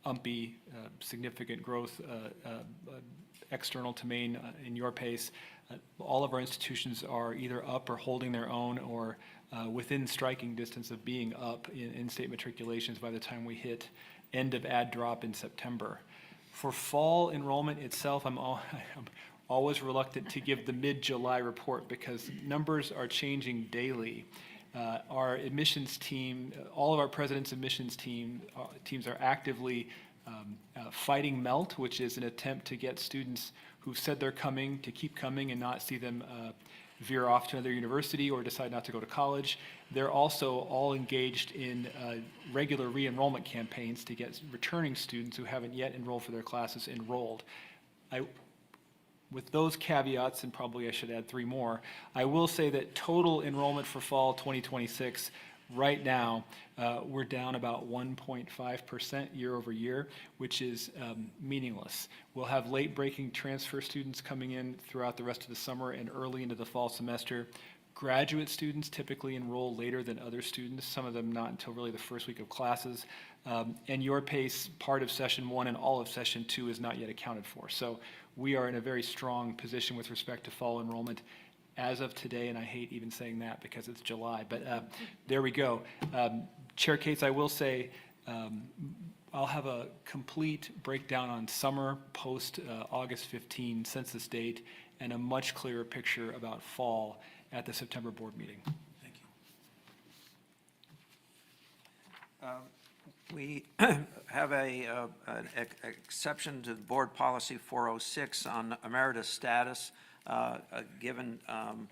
UMPI, significant growth external to Maine in your pace. All of our institutions are either up or holding their own or within striking distance of being up in state matriculations by the time we hit end of add drop in September. For fall enrollment itself, I'm always reluctant to give the mid-July report because numbers are changing daily. Our admissions team, all of our president's admissions teams are actively fighting MELT, which is an attempt to get students who've said they're coming to keep coming and not see them veer off to another university or decide not to go to college. They're also all engaged in regular re-enrollment campaigns to get returning students who haven't yet enrolled for their classes enrolled. With those caveats, and probably I should add 3 more, I will say that total enrollment for fall 2026, right now, we're down about 1.5% year over year, which is meaningless. We'll have late-breaking transfer students coming in throughout the rest of the summer and early into the fall semester. Graduate students typically enroll later than other students, some of them not until really the first week of classes. And your pace, part of session 1 and all of session 2 is not yet accounted for. So we are in a very strong position with respect to fall enrollment as of today, and I hate even saying that because it's July, but there we go. Chair Cates, I will say I'll have a complete breakdown on summer post August 15 census date and a much clearer picture about fall at the September board meeting. Thank you. We have an exception to Board Policy 406 on emeritus status, given an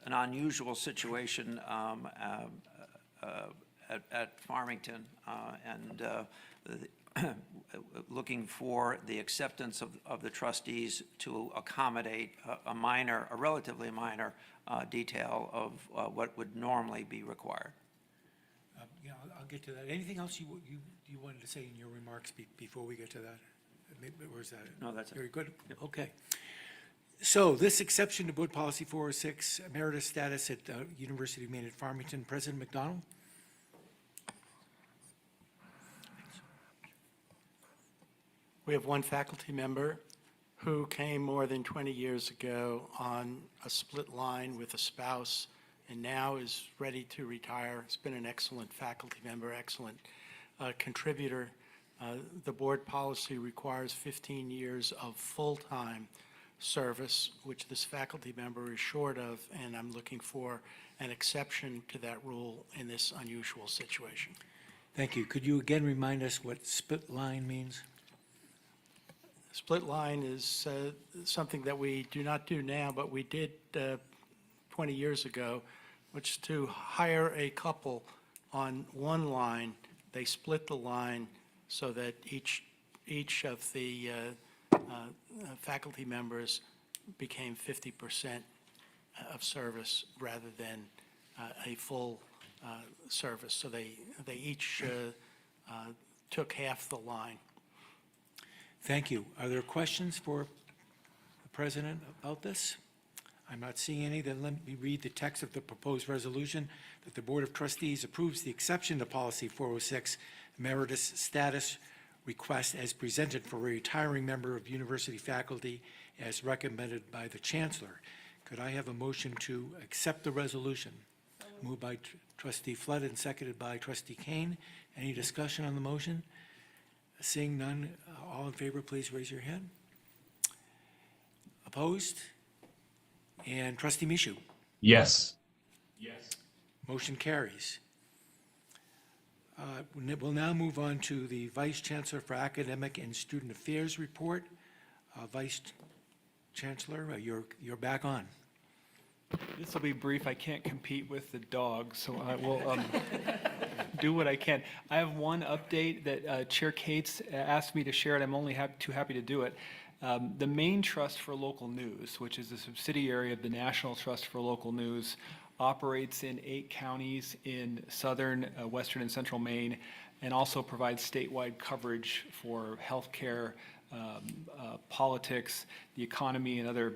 unusual situation at Farmington, and looking for the acceptance of the trustees to accommodate a relatively minor detail of what would normally be required. Yeah, I'll get to that. Anything else you wanted to say in your remarks before we get to that? Or is that it? No, that's it. Very good. Okay. So this exception to Board Policy 406, emeritus status at University of Maine at Farmington, President McDonald? We have one faculty member who came more than 20 years ago on a split line with a spouse and now is ready to retire. It's been an excellent faculty member, excellent contributor. The board policy requires 15 years of full-time service, which this faculty member is short of, and I'm looking for an exception to that rule in this unusual situation. Thank you. Could you again remind us what split line means? Split line is something that we do not do now, but we did 20 years ago, which is to hire a couple on one line. They split the line so that each of the faculty members became 50% of service rather than a full service. So they each took half the line. Thank you. Are there questions for the President about this? I'm not seeing any. Then let me read the text of the proposed resolution that the Board of Trustees approves the exception to Policy 406 emeritus status request as presented for a retiring member of university faculty as recommended by the Chancellor. Could I have a motion to accept the resolution? Moved by Trustee Flood and seconded by Trustee Kane. Any discussion on the motion? Seeing none, all in favor, please raise your hand. Opposed? And Trustee Mishu? Yes. Yes. Motion carries. We'll now move on to the Vice Chancellor for Academic and Student Affairs report. Vice Chancellor, you're back on. This will be brief. I can't compete with the dog, so I will do what I can. I have one update that Chair Cates asked me to share, and I'm only too happy to do it. The Maine Trust for Local News, which is a subsidiary of the National Trust for Local News, operates in 8 counties in southern, western, and central Maine, and also provides statewide coverage for healthcare, politics, the economy, and other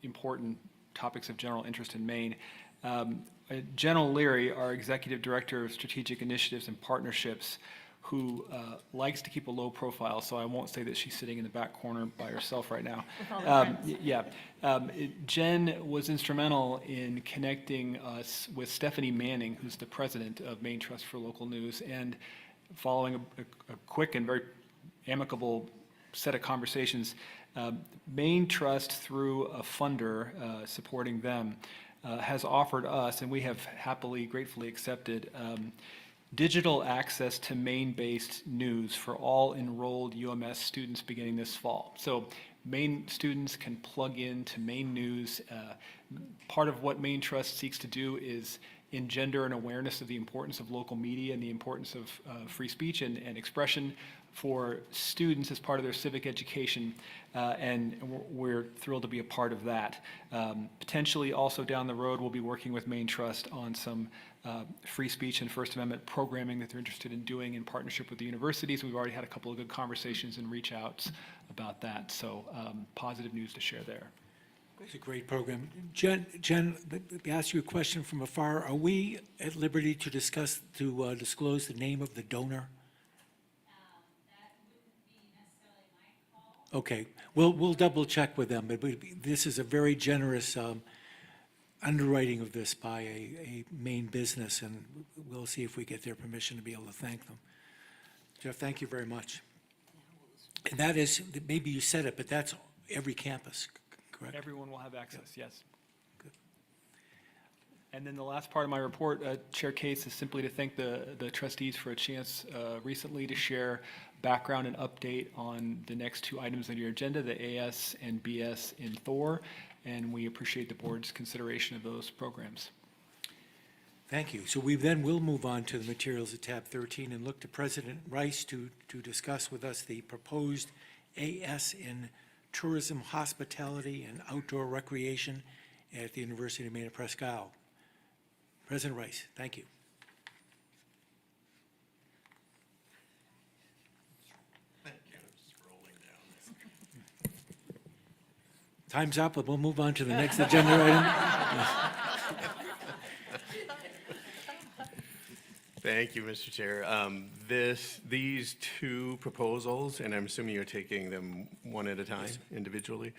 important topics of general interest in Maine. Jen O'Leary, our Executive Director of Strategic Initiatives and Partnerships, who likes to keep a low profile, so I won't say that she's sitting in the back corner by herself right now. Jen was instrumental in connecting us with Stephanie Manning, who's the president of Maine Trust for Local News, and following a quick and very amicable set of conversations, Maine Trust, through a funder supporting them, has offered us, and we have happily, gratefully accepted, digital access to Maine-based news for all enrolled UMS students beginning this fall. So Maine students can plug into Maine News. Part of what Maine Trust seeks to do is engender an awareness of the importance of local media and the importance of free speech and expression for students as part of their civic education, and we're thrilled to be a part of that. Potentially also down the road, we'll be working with Maine Trust on some free speech and First Amendment programming that they're interested in doing in partnership with the universities. We've already had a couple of good conversations and reach outs about that, so positive news to share there. It's a great program. Jen, let me ask you a question from afar. Are we at liberty to discuss, to disclose the name of the donor? Okay, we'll double check with them, but this is a very generous underwriting of this by a Maine business, and we'll see if we get their permission to be able to thank them. Jeff, thank you very much. And that is, maybe you said it, but that's every campus, correct? Everyone will have access, yes. Good. And then the last part of my report, Chair Case, is simply to thank the trustees for a chance recently to share background and update on the next two items on your agenda, the AS and BS in Thor, and we appreciate the board's consideration of those programs. Thank you. So we then will move on to the materials at tab 13 and look to President Rice to discuss with us the proposed AS in Tourism, Hospitality, and Outdoor Recreation at the University of Maine at Presque Isle. President Rice, thank you. Thank you. Just rolling down. Time's up, but we'll move on to the next agenda item. Thank you, Mr. Chair. These two proposals, and I'm assuming you're taking them one at a time individually,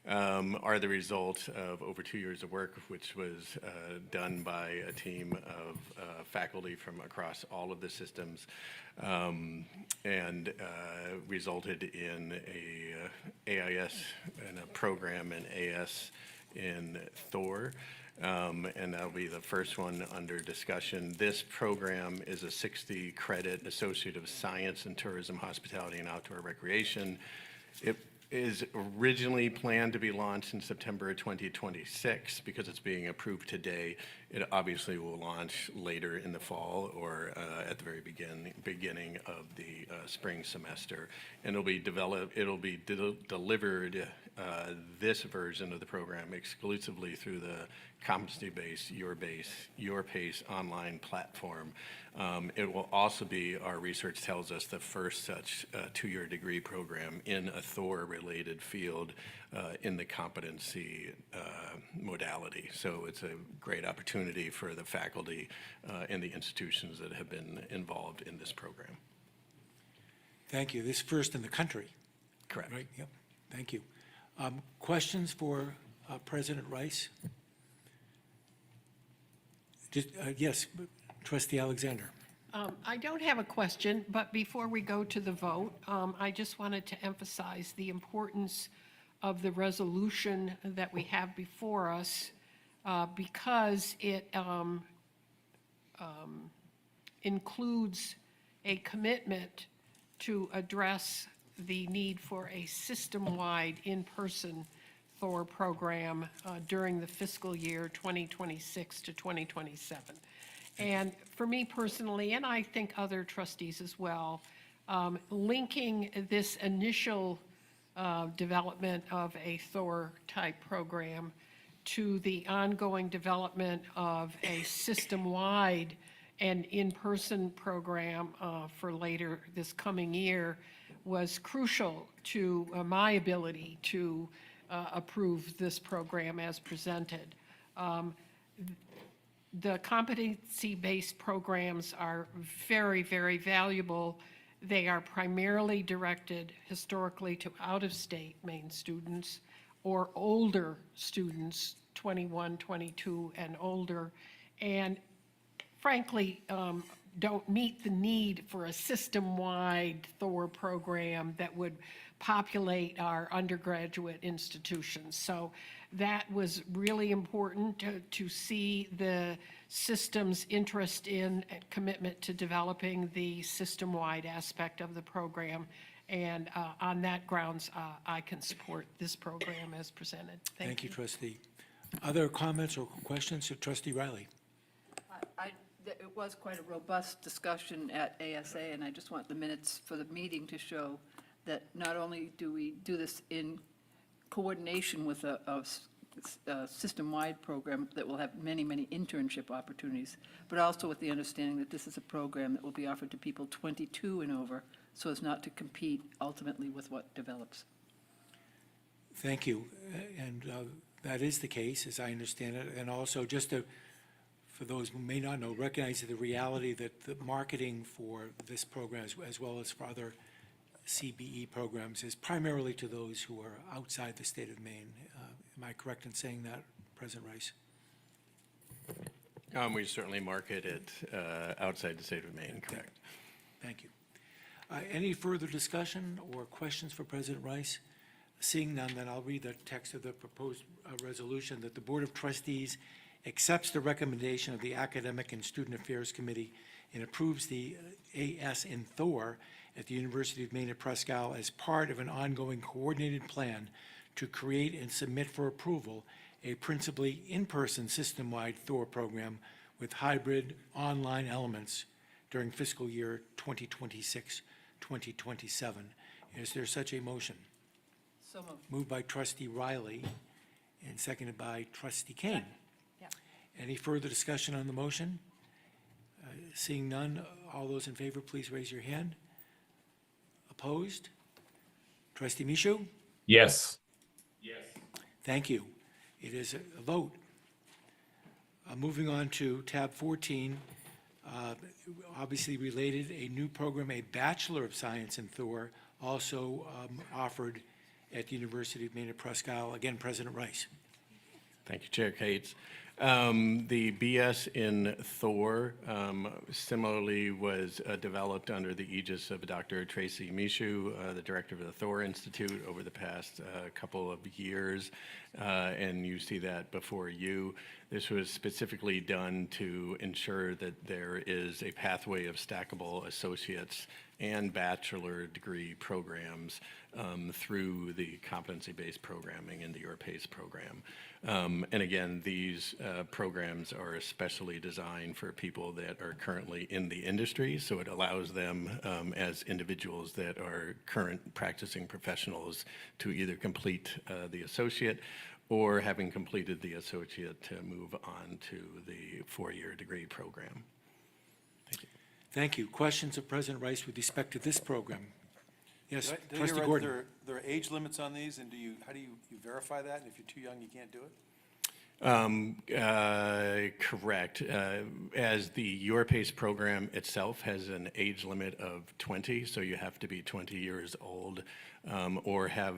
are the result of over 2 years of work, which was done by a team of faculty from across all of the systems, and resulted in a AIS and a program in AS in Thor. And that'll be the first one under discussion. This program is a 60-credit Associate of Science in Tourism, Hospitality, and Outdoor Recreation. It is originally planned to be launched in September 2026. Because it's being approved today, it obviously will launch later in the fall or at the very beginning of the spring semester. And it'll be delivered, this version of the program, exclusively through the competency-based Your Pace online platform. It will also be, our research tells us, the first such two-year degree program in a Thor-related field in the competency modality. So it's a great opportunity for the faculty and the institutions that have been involved in this program. Thank you. This is first in the country. Correct. Right, yep. Thank you. Questions for President Rice? Yes, Trustee Alexander. I don't have a question, but before we go to the vote, I just wanted to emphasize the importance of the resolution that we have before us, because it includes a commitment to address the need for a system-wide in-person Thor program during the fiscal year 2026 to 2027. And for me personally, and I think other trustees as well, linking this initial development of a Thor-type program to the ongoing development of a system-wide and in-person program for later this coming year was crucial to my ability to approve this program as presented. The competency-based programs are very, very valuable. They are primarily directed historically to out-of-state Maine students or older students, 21, 22 and older, and frankly, don't meet the need for a system-wide Thor program that would populate our undergraduate institutions. So that was really important to see the system's interest in and commitment to developing the system-wide aspect of the program. And on that grounds, I can support this program as presented. Thank you, Trustee. Other comments or questions of Trustee Riley? It was quite a robust discussion at ASA, and I just want the minutes for the meeting to show that not only do we do this in coordination with a system-wide program that will have many, many internship opportunities, but also with the understanding that this is a program that will be offered to people 22 and over, so as not to compete ultimately with what develops. Thank you. And that is the case, as I understand it. And also, just to, for those who may not know, recognize the reality that the marketing for this program, as well as for other CBE programs, is primarily to those who are outside the state of Maine. Am I correct in saying that, President Rice? We certainly market it outside the state of Maine, correct. Thank you. Any further discussion or questions for President Rice? Seeing none, then I'll read the text of the proposed resolution that the Board of Trustees accepts the recommendation of the Academic and Student Affairs Committee and approves the AS in Thor at the University of Maine at Presque Isle as part of an ongoing coordinated plan to create and submit for approval a principally in-person system-wide Thor program with hybrid online elements during fiscal year 2026-2027. Is there such a motion? So moved. Moved by trustee Riley and seconded by trustee Kane. Yeah. Any further discussion on the motion? Seeing none, all those in favor, please raise your hand. Opposed? Trustee Michaud? Yes. Thank you. It is a vote. Moving on to tab 14, obviously related, a new program, a Bachelor of Science in Thor, also offered at the University of Maine at Presque Isle. Again, President Rice. Thank you, Chair Cates. The BS in Thor similarly was developed under the aegis of Dr. Tracy Michaud, the director of the Thor Institute, over the past couple of years, and you see that before you. This was specifically done to ensure that there is a pathway of stackable associates and bachelor degree programs through the competency-based programming in the URPACE program. And again, these programs are especially designed for people that are currently in the industry, so it allows them as individuals that are current practicing professionals to either complete the associate or, having completed the associate, to move on to the four-year degree program. Thank you. Thank you. Questions of President Rice with respect to this program? Yes, Did I Trustee hear right Gordon. There are age limits on these, and how do you verify that? And if you're too young, you can't do it? Correct. As the URPACE program itself has an age limit of 20, so you have to be 20 years old or have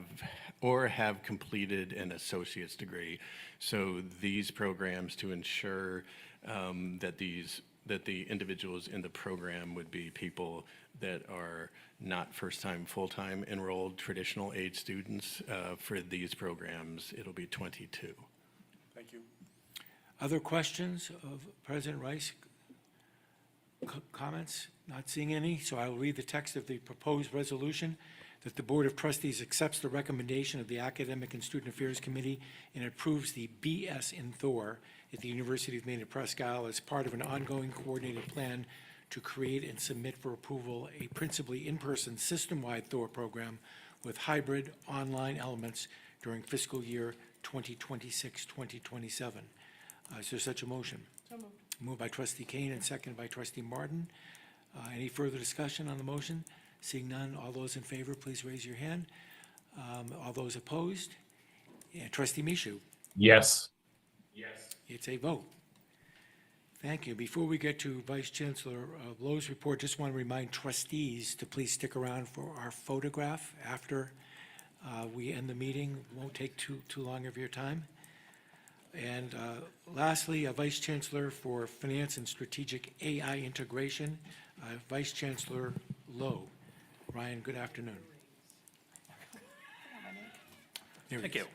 completed an associate's degree. So these programs, to ensure that the individuals in the program would be people that are not first-time, full-time enrolled traditional age students, for these programs, it'll be 22. Thank you. Other questions of President Rice? Comments? Not seeing any, so I will read the text of the proposed resolution that the Board of Trustees accepts the recommendation of the Academic and Student Affairs Committee and approves the BS in Thor at the University of Maine at Presque Isle as part of an ongoing coordinated plan to create and submit for approval a principally in-person system-wide Thor program with hybrid online elements during fiscal year 2026-2027. Is there such a motion? So moved. Moved by trustee Kane and seconded by trustee Martin. Any further discussion on the motion? Seeing none, all those in favor, please raise your hand. All those opposed? Trustee Michaud? Yes. It's a vote. Thank you. Before we get to Vice Chancellor Lowe's report, just want to remind trustees to please stick around for our photograph after we end the meeting. Won't take too long of your time. And lastly, Vice Chancellor for Finance and Strategic AI Integration, Vice Chancellor Lowe. Ryan, good afternoon. Thank you.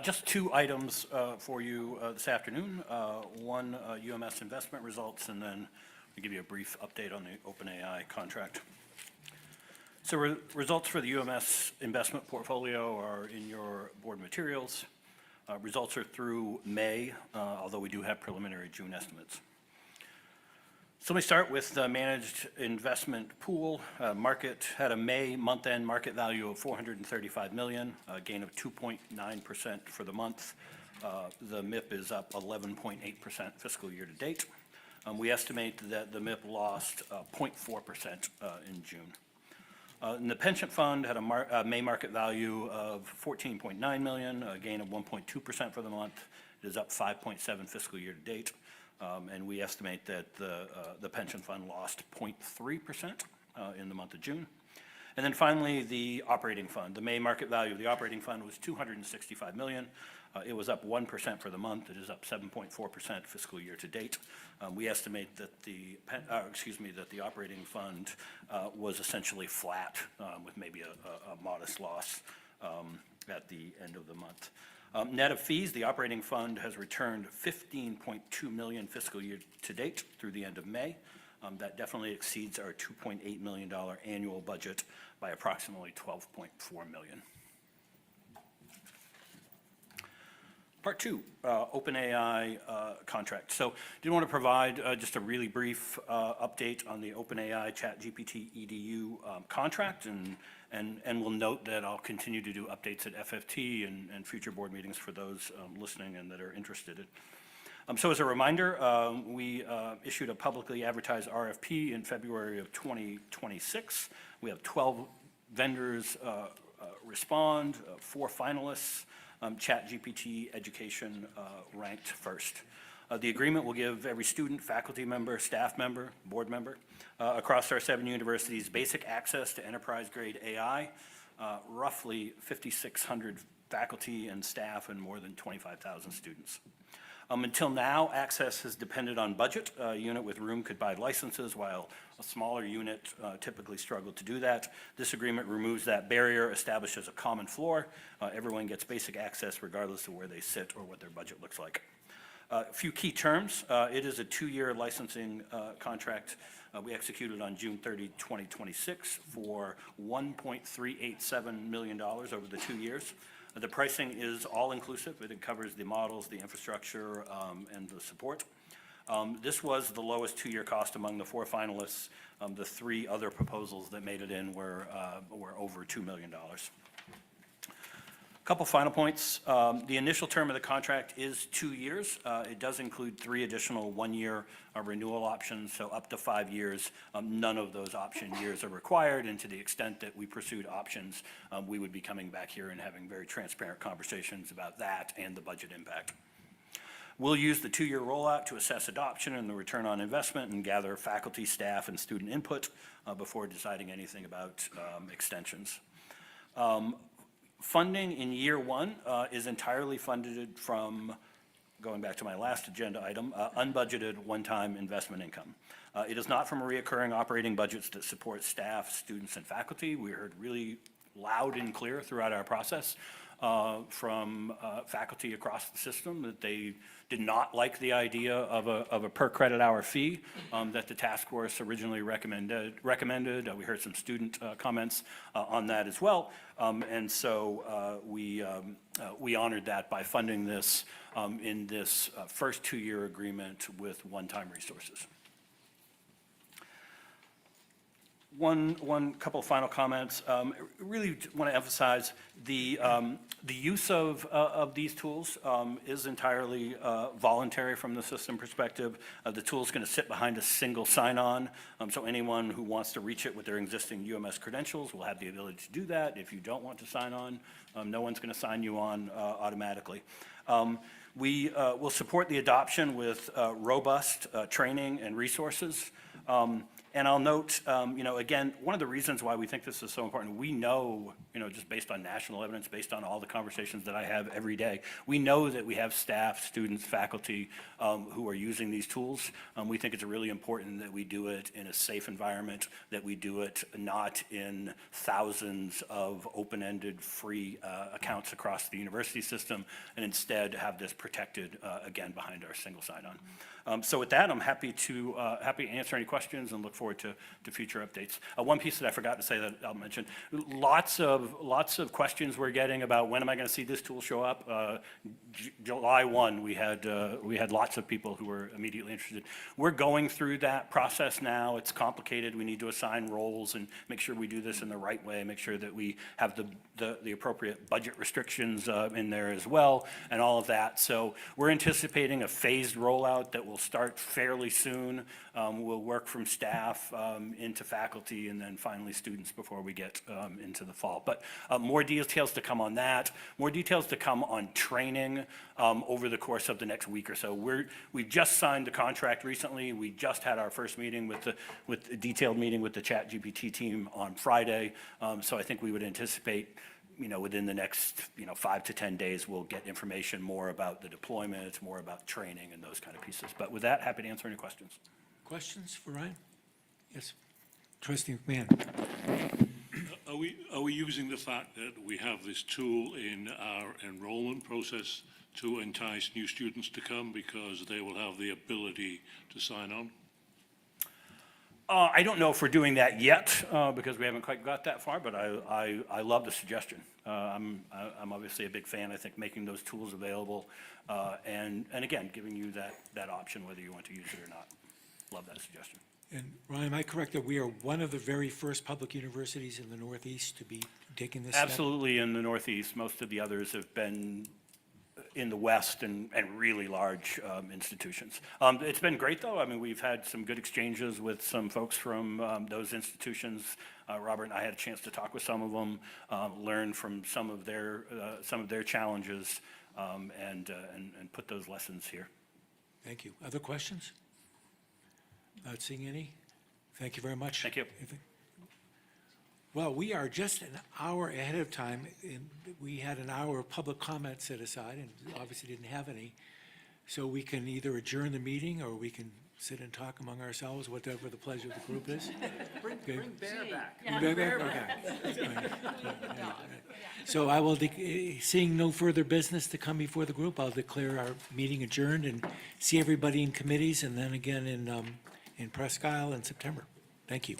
Just two items for you this afternoon. One, UMS investment results, and then I'll give you a brief update on the OpenAI contract. So results for the UMS investment portfolio are in your board materials. Results are through May, although we do have preliminary June estimates. So let me start with the managed investment pool. Market had a May month-end market value of $435 million, a gain of 2.9% for the month. The MIP is up 11.8% fiscal year to date. We estimate that the MIP lost 0.4% in June. And the pension fund had a May market value of $14.9 million, a gain of 1.2% for the month. It is up 5.7 fiscal year to date. And we estimate that the pension fund lost 0.3% in the month of June. And then finally, the operating fund. The May market value of the operating fund was $265 million. It was up 1% for the month. It is up 7.4% fiscal year to date. We estimate that that the operating fund was essentially flat with maybe a modest loss at the end of the month. Net of fees, the operating fund has returned $15.2 million fiscal year to date through the end of May. That definitely exceeds our $2.8 million annual budget by approximately $12.4 million. Part two, OpenAI contract. So did want to provide just a really brief update on the OpenAI ChatGPT EDU contract, and we'll note that I'll continue to do updates at FFT and future board meetings for those listening and that are interested. So as a reminder, we issued a publicly advertised RFP in February of 2026. We have 12 vendors respond, 4 finalists. ChatGPT Education ranked first. The agreement will give every student, faculty member, staff member, board member across our 7 universities basic access to enterprise-grade AI, roughly 5,600 faculty and staff, and more than 25,000 students. Until now, access has depended on budget. A unit with room could buy licenses, while a smaller unit typically struggled to do that. This agreement removes that barrier, establishes a common floor. Everyone gets basic access regardless of where they sit or what their budget looks like. A few key terms. It is a 2-year licensing contract. We executed on June 30, 2026 for $1.387 million over the 2 years. The pricing is all-inclusive. It covers the models, the infrastructure, and the support. This was the lowest 2-year cost among the 4 finalists. The 3 other proposals that made it in were over $2 million. Couple final points. The initial term of the contract is 2 years. It does include 3 additional 1-year renewal options, so up to 5 years. None of those option years are required, and to the extent that we pursued options, we would be coming back here and having very transparent conversations about that and the budget impact. We'll use the 2-year rollout to assess adoption and the return on investment and gather faculty, staff, and student input before deciding anything about extensions. Funding in year 1 is entirely funded from, going back to my last agenda item, unbudgeted one-time investment income. It is not from reoccurring operating budgets that support staff, students, and faculty. We heard really loud and clear throughout our process from faculty across the system that they did not like the idea of a per credit hour fee that the task force originally recommended. We heard some student comments on that as well. And so we honored that by funding this in this first 2-year agreement with one-time resources. One couple of final comments. Really want to emphasize the use of these tools is entirely voluntary from the system perspective. The tool is going to sit behind a single sign-on, so anyone who wants to reach it with their existing UMS credentials will have the ability to do that. If you don't want to sign on, no one's going to sign you on automatically. We will support the adoption with robust training and resources. And I'll note, again, one of the reasons why we think this is so important, we know, just based on national evidence, based on all the conversations that I have every day, we know that we have staff, students, faculty who are using these tools. We think it's really important that we do it in a safe environment, that we do it not in thousands of open-ended free accounts across the university system, and instead have this protected, again, behind our single sign-on. So with that, I'm happy to answer any questions and look forward to future updates. One piece that I forgot to say that I'll mention, lots of questions we're getting about when am I going to see this tool show up. July 1, we had lots of people who were immediately interested. We're going through that process now. It's complicated. We need to assign roles and make sure we do this in the right way, make sure that we have the appropriate budget restrictions in there as well, and all of that. So we're anticipating a phased rollout that will start fairly soon. We'll work from staff into faculty and then finally students before we get into the fall. But more details to come on that, more details to come on training over the course of the next week or so. We've just signed the contract recently. We just had our first meeting with a detailed meeting with the ChatGPT team on Friday. So I think we would anticipate within the next 5 to 10 days, we'll get information more about the deployment, more about training and those kind of pieces. But with that, happy to answer any questions. Questions for Ryan? Yes. Trustee McMahon. Are we using the fact that we have this tool in our enrollment process to entice new students to come because they will have the ability to sign on? I don't know if we're doing that yet, because we haven't quite got that far, but I love the suggestion. I'm obviously a big fan. I think making those tools available, and again, giving you that option, whether you want to use it or not. Love that suggestion. And Ryan, am I correct that we are one of the very first public universities in the Northeast to be taking this step? Absolutely in the Northeast. Most of the others have been in the West and really large institutions. It's been great, though. I mean, we've had some good exchanges with some folks from those institutions. Robert and I had a chance to talk with some of them, learn from some of their challenges, and put those lessons here. Thank you. Other questions? Not seeing any? Thank you very much. Thank you. Well, we are just an hour ahead of time. We had an hour of public comment set aside and obviously didn't have any. So we can either adjourn the meeting or we can sit and talk among ourselves, whatever the pleasure of the group is. Bring Bear back. Bring Bear back, okay. Right. So I will, seeing no further business to come before the group, I'll declare our meeting adjourned and see everybody in committees and then again in Presque Isle in September. Thank you.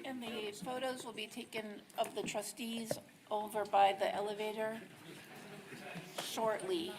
And the photos will be taken of the trustees over by the elevator shortly.